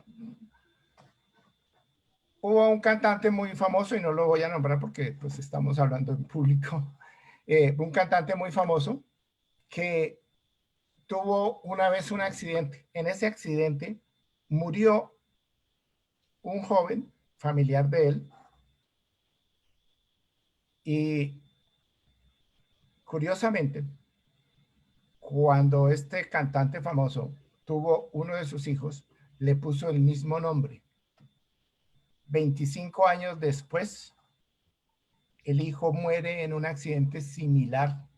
hubo un cantante muy famoso, y no lo voy a nombrar porque pues estamos hablando en público, un cantante muy famoso que tuvo una vez un accidente. En ese accidente murió un joven familiar de él y curiosamente, cuando este cantante famoso tuvo uno de sus hijos, le puso el mismo nombre. 25 años después, el hijo muere en un accidente similar.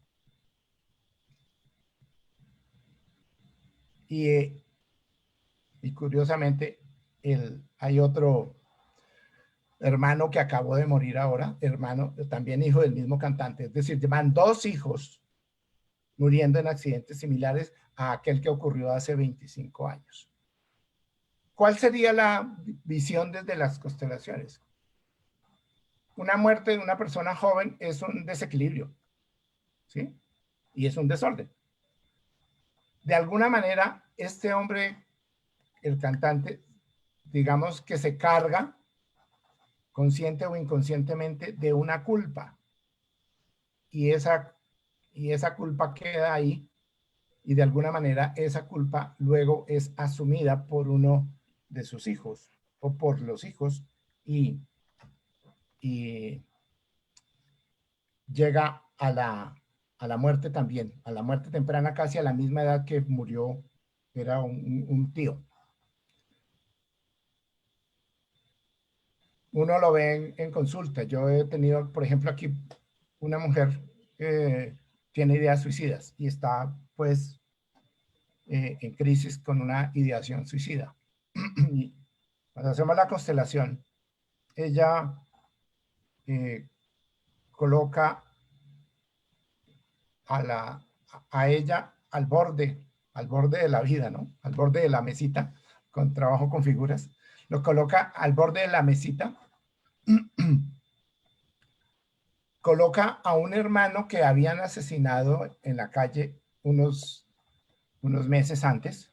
Y Y curiosamente, hay otro hermano que acabó de morir ahora, hermano, también hijo del mismo cantante. Es decir, llevan dos hijos muriendo en accidentes similares a aquel que ocurrió hace 25 años. ¿Cuál sería la visión desde las constelaciones? Una muerte de una persona joven es un desequilibrio, ¿sí? Y es un desorden. De alguna manera, este hombre, el cantante, digamos que se carga, consciente o inconscientemente, de una culpa. Y esa culpa queda ahí, y de alguna manera esa culpa luego es asumida por uno de sus hijos o por los hijos, y llega a la muerte también, a la muerte temprana, casi a la misma edad que murió, era un tío. Uno lo ve en consulta. Yo he tenido, por ejemplo, aquí una mujer que tiene ideas suicidas y está, pues, en crisis con una ideación suicida. Y cuando hacemos la constelación, ella coloca a ella al borde de la vida, ¿no? Al borde de la mesita, con trabajo con figuras. Lo coloca al borde de la mesita. Coloca a un hermano que habían asesinado en la calle unos meses antes,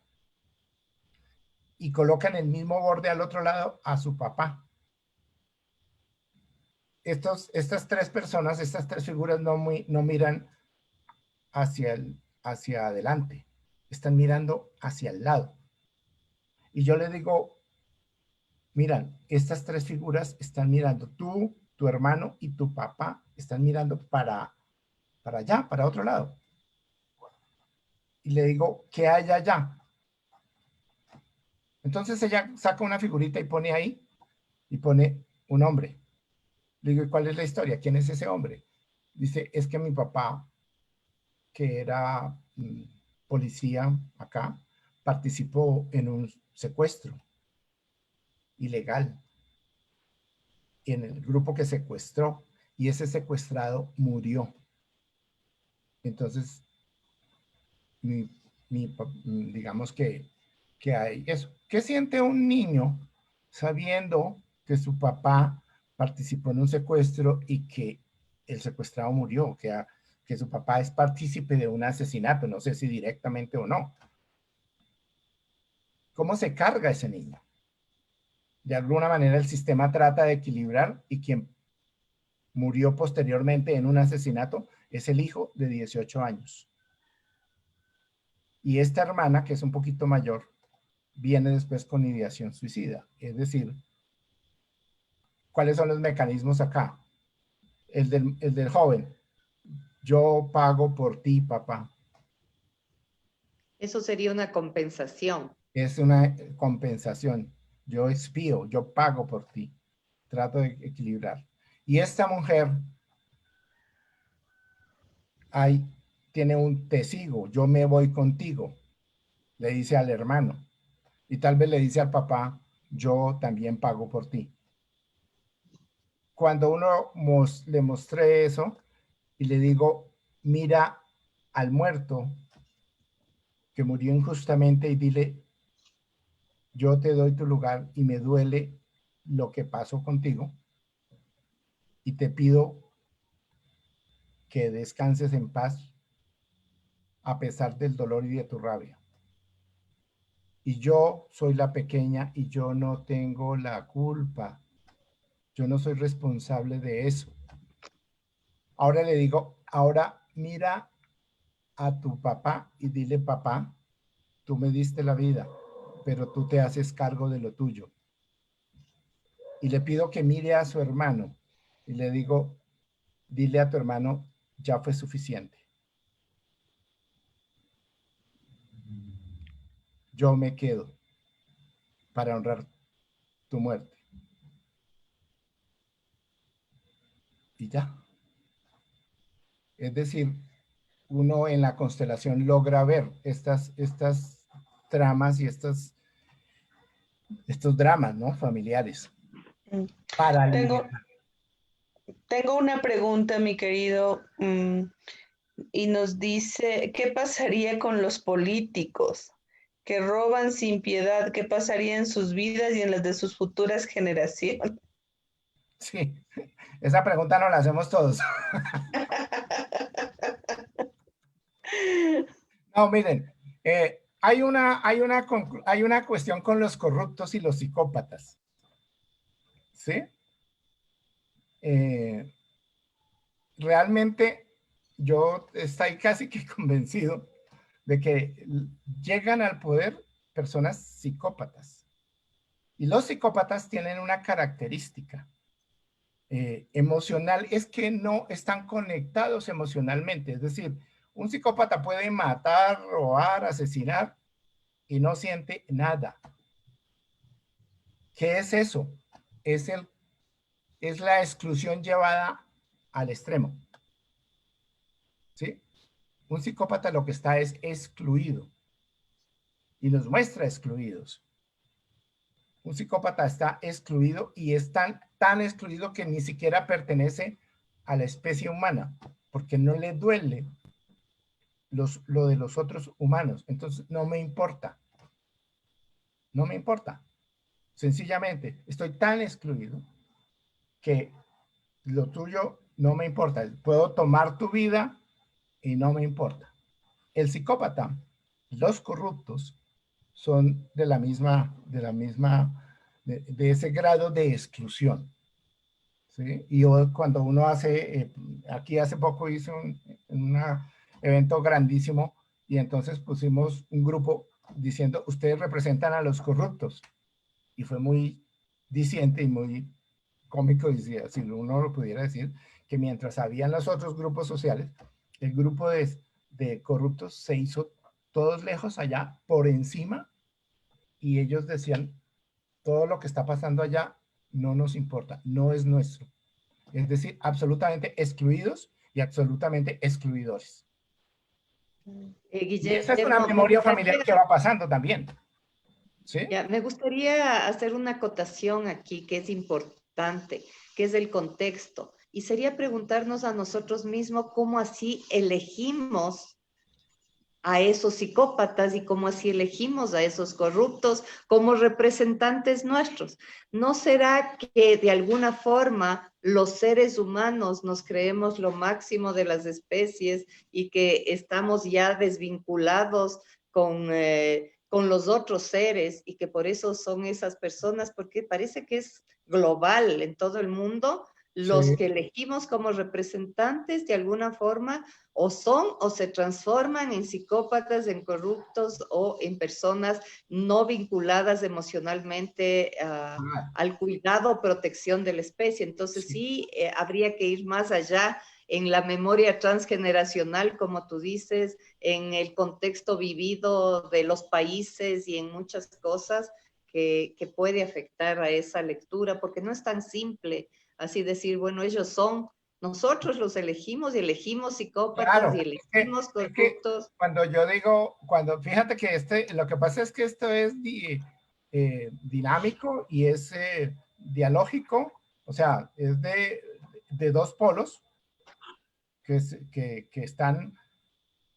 y coloca en el mismo borde al otro lado a su papá. Estas tres personas, estas tres figuras no miran hacia adelante, están mirando hacia el lado. Y yo le digo, miran, estas tres figuras están mirando, tú, tu hermano y tu papá están mirando para allá, para otro lado. Y le digo, ¿qué hay allá? Entonces ella saca una figurita y pone ahí, y pone un hombre. Le digo, ¿y cuál es la historia? ¿Quién es ese hombre? Dice, es que mi papá, que era policía acá, participó en un secuestro ilegal en el grupo que secuestró, y ese secuestrado murió. Entonces, digamos que hay eso. ¿Qué siente un niño sabiendo que su papá participó en un secuestro y que el secuestrado murió? Que su papá es partícipe de un asesinato, no sé si directamente o no. ¿Cómo se carga ese niño? De alguna manera el sistema trata de equilibrar, y quien murió posteriormente en un asesinato es el hijo de 18 años. Y esta hermana, que es un poquito mayor, viene después con ideación suicida. Es decir, ¿cuáles son los mecanismos acá? El del joven. Yo pago por ti, papá. Eso sería una compensación. Es una compensación. Yo expío, yo pago por ti. Trato de equilibrar. Y esta mujer ahí tiene un te sigo, yo me voy contigo, le dice al hermano. Y tal vez le dice al papá, yo también pago por ti. Cuando le mostré eso y le digo, mira al muerto que murió injustamente y dile, yo te doy tu lugar y me duele lo que pasó contigo, y te pido que descanses en paz a pesar del dolor y de tu rabia. Y yo soy la pequeña y yo no tengo la culpa. Yo no soy responsable de eso. Ahora le digo, ahora mira a tu papá y dile, papá, tú me diste la vida, pero tú te haces cargo de lo tuyo. Y le pido que mire a su hermano y le digo, dile a tu hermano, ya fue suficiente. Yo me quedo para honrar tu muerte. Y ya. Es decir, uno en la constelación logra ver estas tramas y estos dramas, ¿no? Familiares. Para Tengo una pregunta, mi querido y nos dice, ¿qué pasaría con los políticos que roban sin piedad? ¿Qué pasaría en sus vidas y en las de sus futuras generaciones? Sí, esa pregunta nos la hacemos todos. No, miren, hay una cuestión con los corruptos y los psicópatas, ¿sí? Eh, realmente yo estoy casi que convencido de que llegan al poder personas psicópatas. Y los psicópatas tienen una característica emocional, es que no están conectados emocionalmente. Es decir, un psicópata puede matar, robar, asesinar y no siente nada. ¿Qué es eso? Es, es la exclusión llevada al extremo. ¿Sí? Un psicópata lo que está es excluido y nos muestra excluidos. Un psicópata está excluido y es tan excluido que ni siquiera pertenece a la especie humana, porque no le duele lo de los otros humanos. Entonces, no me importa. No me importa. Sencillamente, estoy tan excluido que lo tuyo no me importa. Puedo tomar tu vida y no me importa. El psicópata, los corruptos, son de ese grado de exclusión. ¿Sí? Y cuando uno hace, aquí hace poco hice un evento grandísimo y entonces pusimos un grupo diciendo, ustedes representan a los corruptos. Y fue muy diciente y muy cómico, decía, si uno lo pudiera decir, que mientras habían los otros grupos sociales, el grupo de corruptos se hizo todos lejos allá, por encima, y ellos decían, todo lo que está pasando allá no nos importa, no es nuestro. Es decir, absolutamente excluidos y absolutamente excluidores. Y esa es una Guillermo, me memoria familiar gustaría, que va pasando también, ¿sí? ya, me gustaría hacer una acotación aquí que es importante, que es el contexto. Y sería preguntarnos a nosotros mismos cómo así elegimos a esos psicópatas y cómo así elegimos a esos corruptos como representantes nuestros. ¿No será que de alguna forma los seres humanos nos creemos lo máximo de las especies y que estamos ya desvinculados con los otros seres y que por eso son esas personas? Porque parece que es global en todo el mundo. Los Sí, que elegimos como representantes de alguna forma o son o se transforman en psicópatas, en corruptos o en personas no vinculadas emocionalmente al cuidado o protección de la especie. Entonces sí. sí, habría que ir más allá en la memoria transgeneracional, como tú dices, en el contexto vivido de los países y en muchas cosas que puede afectar a esa lectura, porque no es tan simple así decir, bueno, ellos son, nosotros los elegimos y elegimos psicópatas Claro, y elegimos es que corruptos. cuando yo digo, fíjate que lo que pasa es que esto es dinámico y es dialógico, o sea, es de dos polos que están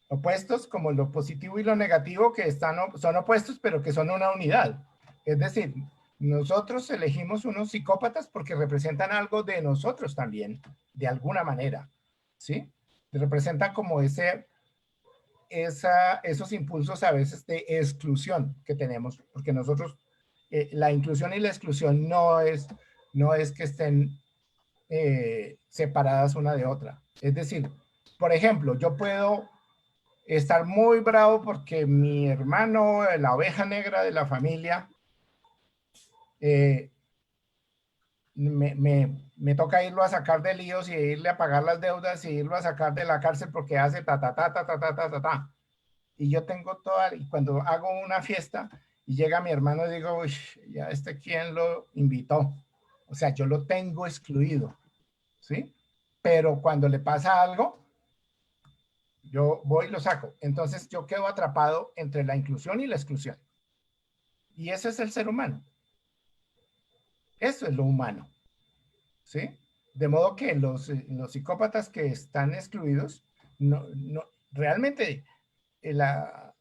opuestos, como lo positivo y lo negativo, que son opuestos, pero que son una unidad. Es decir, nosotros elegimos unos psicópatas porque representan algo de nosotros también, de alguna manera, ¿sí? Representan como esos impulsos a veces de exclusión que tenemos, porque nosotros, la inclusión y la exclusión no es que estén separadas una de otra. Es decir, por ejemplo, yo puedo estar muy bravo porque mi hermano, la oveja negra de la familia, eh, me toca irlo a sacar de líos y irle a pagar las deudas y irlo a sacar de la cárcel porque hace ta, ta, ta, ta, ta, ta, ta, ta, ta. Y yo tengo y cuando hago una fiesta y llega mi hermano, digo, uy, ya quién lo invitó. O sea, yo lo tengo excluido, ¿sí? Pero cuando le pasa algo, yo voy y lo saco. Entonces yo quedo atrapado entre la inclusión y la exclusión. Y ese es el ser humano. Eso es lo humano, ¿sí? De modo que los psicópatas que están excluidos realmente la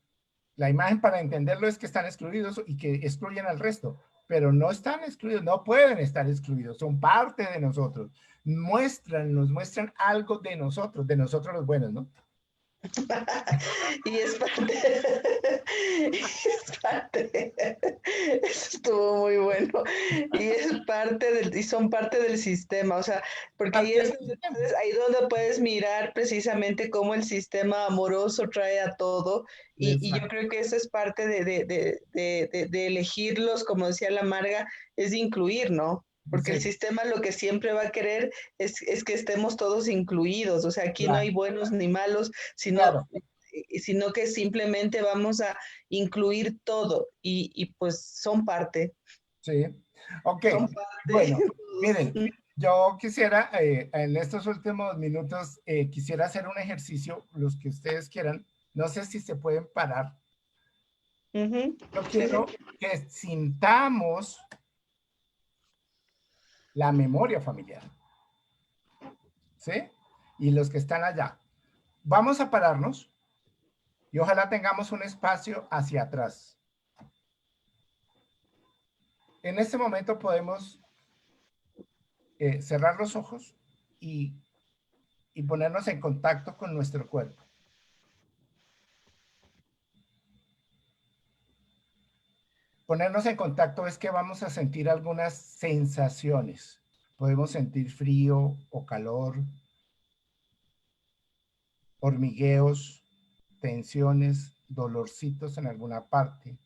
imagen para entenderlo es que están excluidos y que excluyen al resto, pero no están excluidos, no pueden estar excluidos, son parte de nosotros, nos muestran algo de nosotros los buenos, ¿no? Y es parte, es parte, eso estuvo muy bueno, y es parte y son parte del sistema, o sea, porque ahí donde puedes mirar precisamente cómo el sistema amoroso trae a todo, y yo creo que eso es parte de elegirlos, como decía la Marga, es incluir, ¿no? Porque el Sí, sistema lo que siempre va a querer es que estemos todos incluidos, o sea, aquí no hay claro, buenos ni malos, claro, sino que simplemente vamos a incluir todo y pues son parte, sí. Ok, son parte. bueno, miren, yo quisiera, en estos últimos minutos, quisiera hacer un ejercicio, los que ustedes quieran, no sé si se pueden parar. Ujú. Yo Sí, sí. quiero que sintamos la memoria familiar, ¿sí? Y los que están allá. Vamos a pararnos y ojalá tengamos un espacio hacia atrás. En este momento podemos cerrar los ojos y, y ponernos en contacto con nuestro cuerpo. Ponernos en contacto es que vamos a sentir algunas sensaciones. Podemos sentir frío o calor, hormigueos, tensiones, dolorcitos en alguna parte,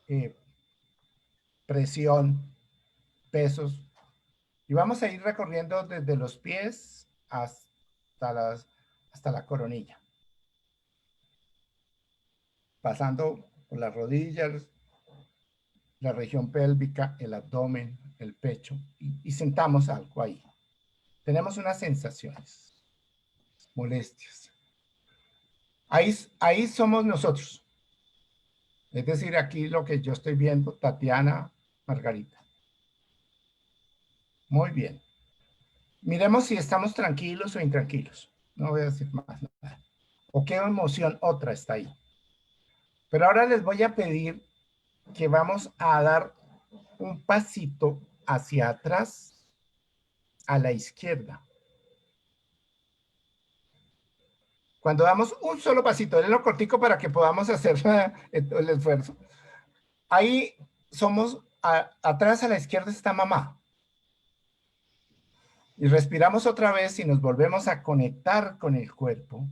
eh, presión, pesos. Y vamos a ir recorriendo desde los pies hasta la coronilla, pasando por las rodillas, la región pélvica, el abdomen, el pecho, y sentamos algo ahí. Tenemos unas sensaciones, molestias. Ahí somos nosotros. Es decir, aquí lo que yo estoy viendo, Tatiana, Margarita. Muy bien. Miremos si estamos tranquilos o intranquilos. No voy a decir más nada. O qué emoción otra está ahí. Pero ahora les voy a pedir que vamos a dar un pasito hacia atrás a la izquierda. Cuando damos un solo pasito, denlo cortico para que podamos hacer el esfuerzo. Ahí somos, atrás a la izquierda está mamá. Y respiramos otra vez y nos volvemos a conectar con el cuerpo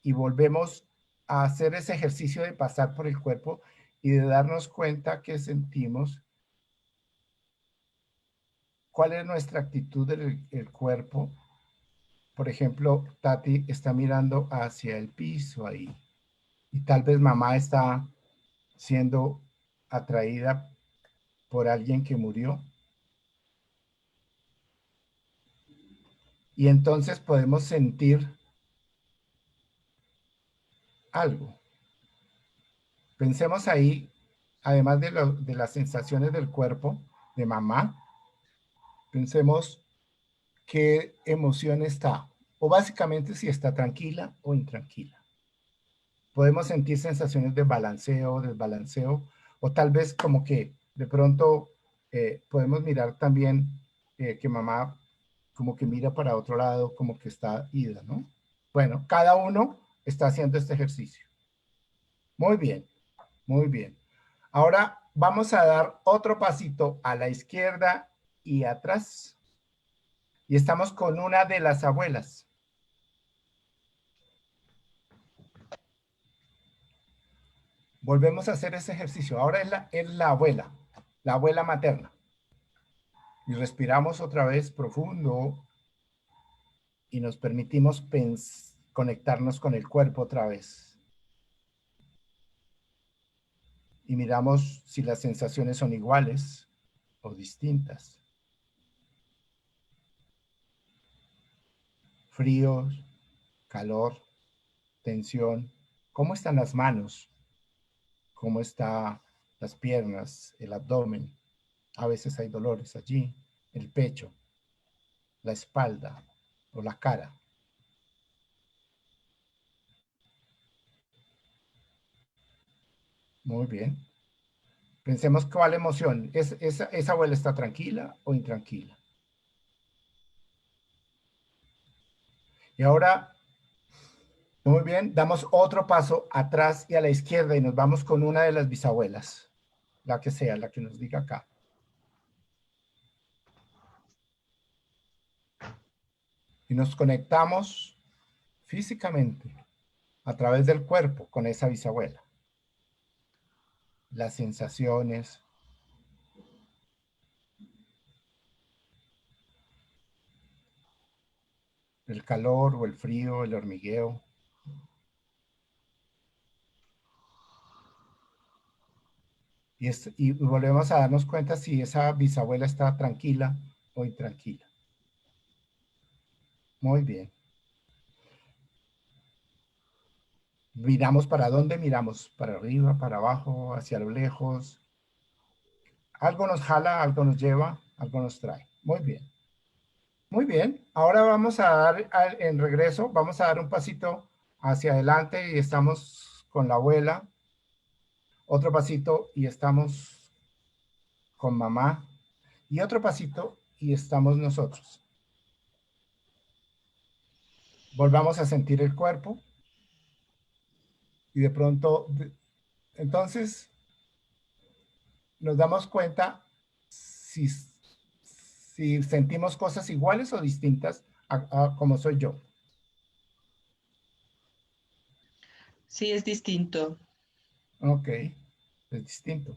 y volvemos a hacer ese ejercicio de pasar por el cuerpo y de darnos cuenta que sentimos, cuál es nuestra actitud del cuerpo. Por ejemplo, Tati está mirando hacia el piso ahí y tal vez mamá está siendo atraída por alguien que murió. Y entonces podemos sentir algo. Pensemos ahí, además de las sensaciones del cuerpo de mamá, pensemos qué emoción está, o básicamente si está tranquila o intranquila. Podemos sentir sensaciones de balanceo, desbalanceo, o tal vez como que de pronto podemos mirar también que mamá como que mira para otro lado, como que está ida, ¿no? Bueno, cada uno está haciendo este ejercicio. Muy bien, muy bien. Ahora vamos a dar otro pasito a la izquierda y atrás. Y estamos con una de las abuelas. Volvemos a hacer ese ejercicio. Ahora es la abuela materna. Y respiramos otra vez profundo y nos permitimos conectarnos con el cuerpo otra vez. Y miramos si las sensaciones son iguales o distintas. Frío, calor, tensión. ¿Cómo están las manos? ¿Cómo están las piernas, el abdomen? A veces hay dolores allí, el pecho, la espalda o la cara. Muy bien. Pensemos cuál emoción. ¿Esa abuela está tranquila o intranquila? Y ahora, muy bien, damos otro paso atrás y a la izquierda y nos vamos con una de las bisabuelas, la que sea, la que nos diga acá. Y nos conectamos físicamente a través del cuerpo con esa bisabuela. Las sensaciones, el calor o el frío, el hormigueo. Y volvemos a darnos cuenta si esa bisabuela está tranquila o intranquila. Muy bien. Miramos para dónde miramos, para arriba, para abajo, hacia lo lejos. Algo nos jala, algo nos lleva, algo nos trae. Muy bien. Muy bien. Ahora vamos a dar en regreso, vamos a dar un pasito hacia adelante y estamos con la abuela. Otro pasito y estamos con mamá. Y otro pasito y estamos nosotros. Volvamos a sentir el cuerpo. Y de pronto, entonces, nos damos cuenta si sentimos cosas iguales o distintas a como soy yo. Sí, es distinto. Ok, es distinto,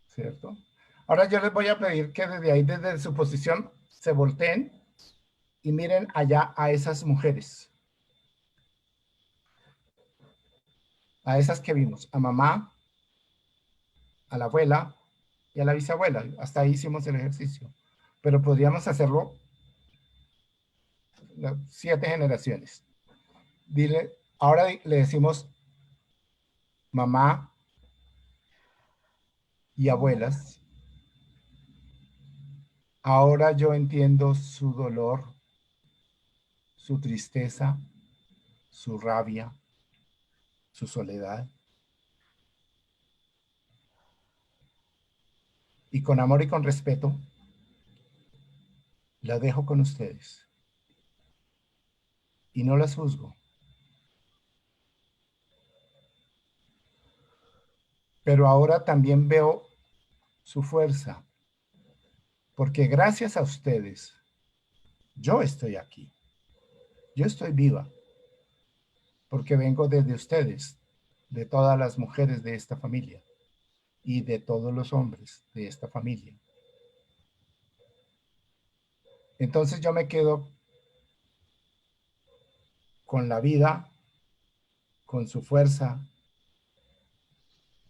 ¿cierto? Ahora yo les voy a pedir que desde ahí, desde su posición, se volteen y miren allá a esas mujeres. A esas que vimos, a mamá, a la abuela y a la bisabuela. Hasta ahí hicimos el ejercicio. Pero podríamos hacerlo 7 generaciones. Dile, ahora le decimos mamá y abuelas. Ahora yo entiendo su dolor, su tristeza, su rabia, su soledad. Y con amor y con respeto, la dejo con ustedes. Y no las juzgo. Pero ahora también veo su fuerza, porque gracias a ustedes, yo estoy aquí. Yo estoy viva, porque vengo desde ustedes, de todas las mujeres de esta familia y de todos los hombres de esta familia. Entonces yo me quedo con la vida, con su fuerza,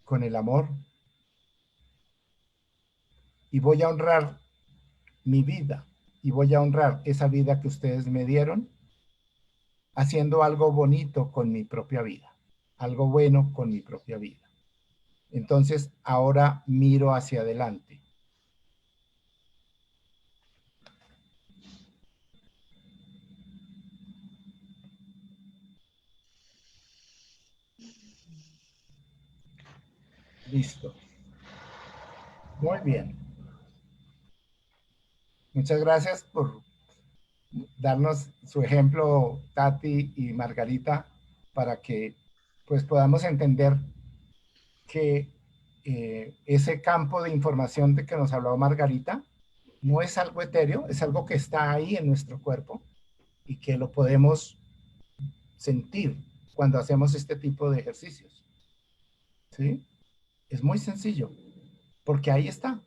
con el amor, y voy a honrar mi vida y voy a honrar esa vida que ustedes me dieron, haciendo algo bonito con mi propia vida, algo bueno con mi propia vida. Entonces ahora miro hacia adelante. Listo. Muy bien. Muchas gracias por darnos su ejemplo, Tati y Margarita, para que pues podamos entender que ese campo de información de que nos habló Margarita no es algo etéreo, es algo que está ahí en nuestro cuerpo y que lo podemos sentir cuando hacemos este tipo de ejercicios. ¿Sí? Es muy sencillo, porque ahí está.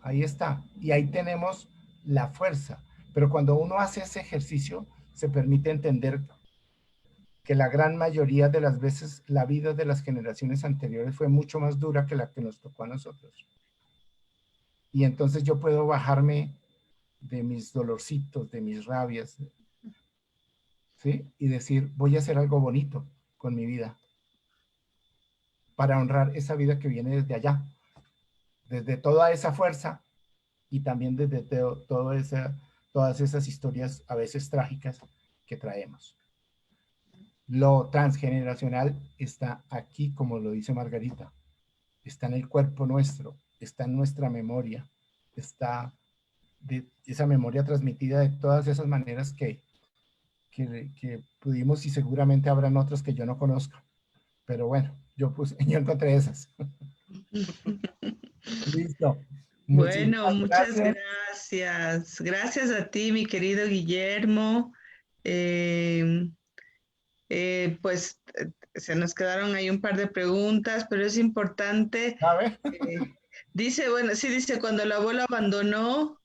Ahí está. Y ahí tenemos la fuerza. Pero cuando uno hace ese ejercicio, se permite entender que la gran mayoría de las veces la vida de las generaciones anteriores fue mucho más dura que la que nos tocó a nosotros. Y entonces yo puedo bajarme de mis dolorcitos, de mis rabias, ¿sí? Y decir, voy a hacer algo bonito con mi vida para honrar esa vida que viene desde allá, desde toda esa fuerza y también desde todas esas historias a veces trágicas que traemos. Lo transgeneracional está aquí, como lo dice Margarita. Está en el cuerpo nuestro, está en nuestra memoria, está de esa memoria transmitida de todas esas maneras que pudimos y seguramente habrán otras que yo no conozco. Pero bueno, yo encontré esas. Listo. Bueno, Muchísimas muchas gracias. gracias. Gracias a ti, mi querido Guillermo. Eh, pues se nos quedaron ahí un par de preguntas, pero es importante. A ver. Dice, bueno, sí dice, cuando el abuelo abandonó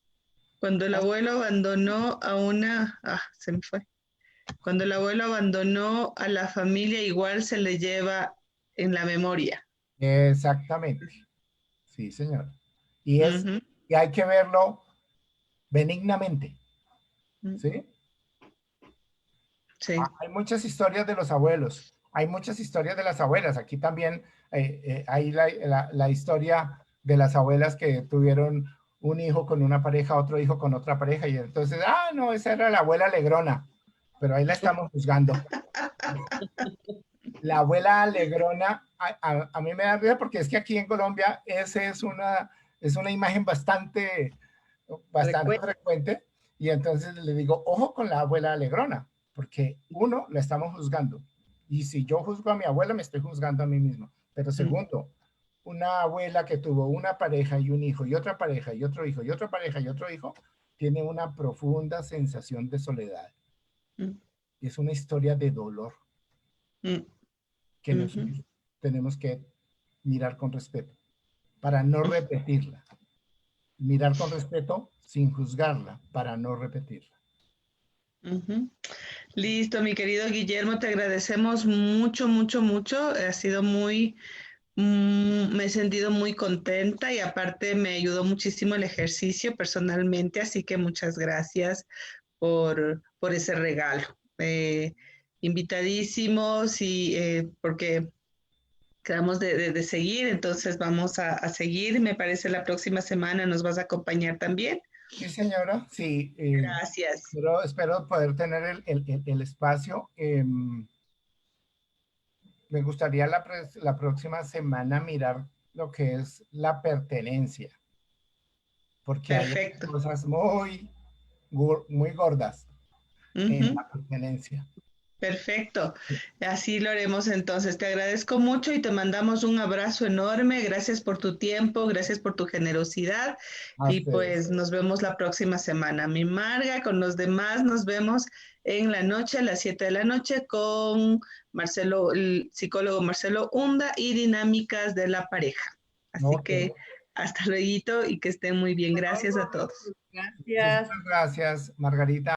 a una, se me fue. Cuando el abuelo abandonó a la familia, igual se le lleva en la memoria. Exactamente. Sí, señor. Y Ujú, y hay que verlo benignamente. mm, ¿Sí? sí, Hay muchas historias de los abuelos, hay muchas historias de las abuelas. Aquí también hay la historia de las abuelas que tuvieron un hijo con una pareja, otro hijo con otra pareja, y entonces, no, esa era la abuela Alegrona, pero ahí la estamos juzgando. La abuela Alegrona, a mí me da risa porque es que aquí en Colombia ese es una imagen bastante Recuerda. frecuente, y entonces le digo, ojo con la abuela Alegrona, porque uno, la estamos juzgando, y si yo juzgo a mi abuela, me estoy juzgando a mí mismo. Pero mm, segundo, una abuela que tuvo una pareja y un hijo, y otra pareja y otro hijo, y otra pareja y otro hijo, tiene una profunda sensación de soledad. mm, Es una historia de dolor mm, que ujú, nosotros tenemos que mirar con respeto para no repetirla. Mirar con respeto sin juzgarla para no repetirla. ujú. Listo, mi querido Guillermo, te agradecemos mucho, mucho, mucho. Ha sido me he sentido muy contenta y aparte me ayudó muchísimo el ejercicio personalmente, así que muchas gracias por ese regalo. Invitadísimos y porque quedamos de seguir, entonces vamos a seguir. Me parece la próxima semana nos vas a acompañar también. Sí, señora, sí, Gracias. espero poder tener el espacio. Me gustaría la próxima semana mirar lo que es la pertenencia, porque hay Perfecto. cosas muy gordas en Ujú. la pertenencia. Perfecto. Así lo haremos entonces. Te agradezco mucho y te mandamos un abrazo enorme. Gracias por tu tiempo, gracias por tu generosidad A y ustedes. pues nos vemos la próxima semana. Mi Marga, con los demás nos vemos en la noche a las 7 de la noche con Marcelo, el psicólogo Marcelo Hunda y dinámicas de la pareja. Así Ok. que hasta luego y que estén muy bien. Gracias a todos. Gracias. Muchísimas gracias, Margarita.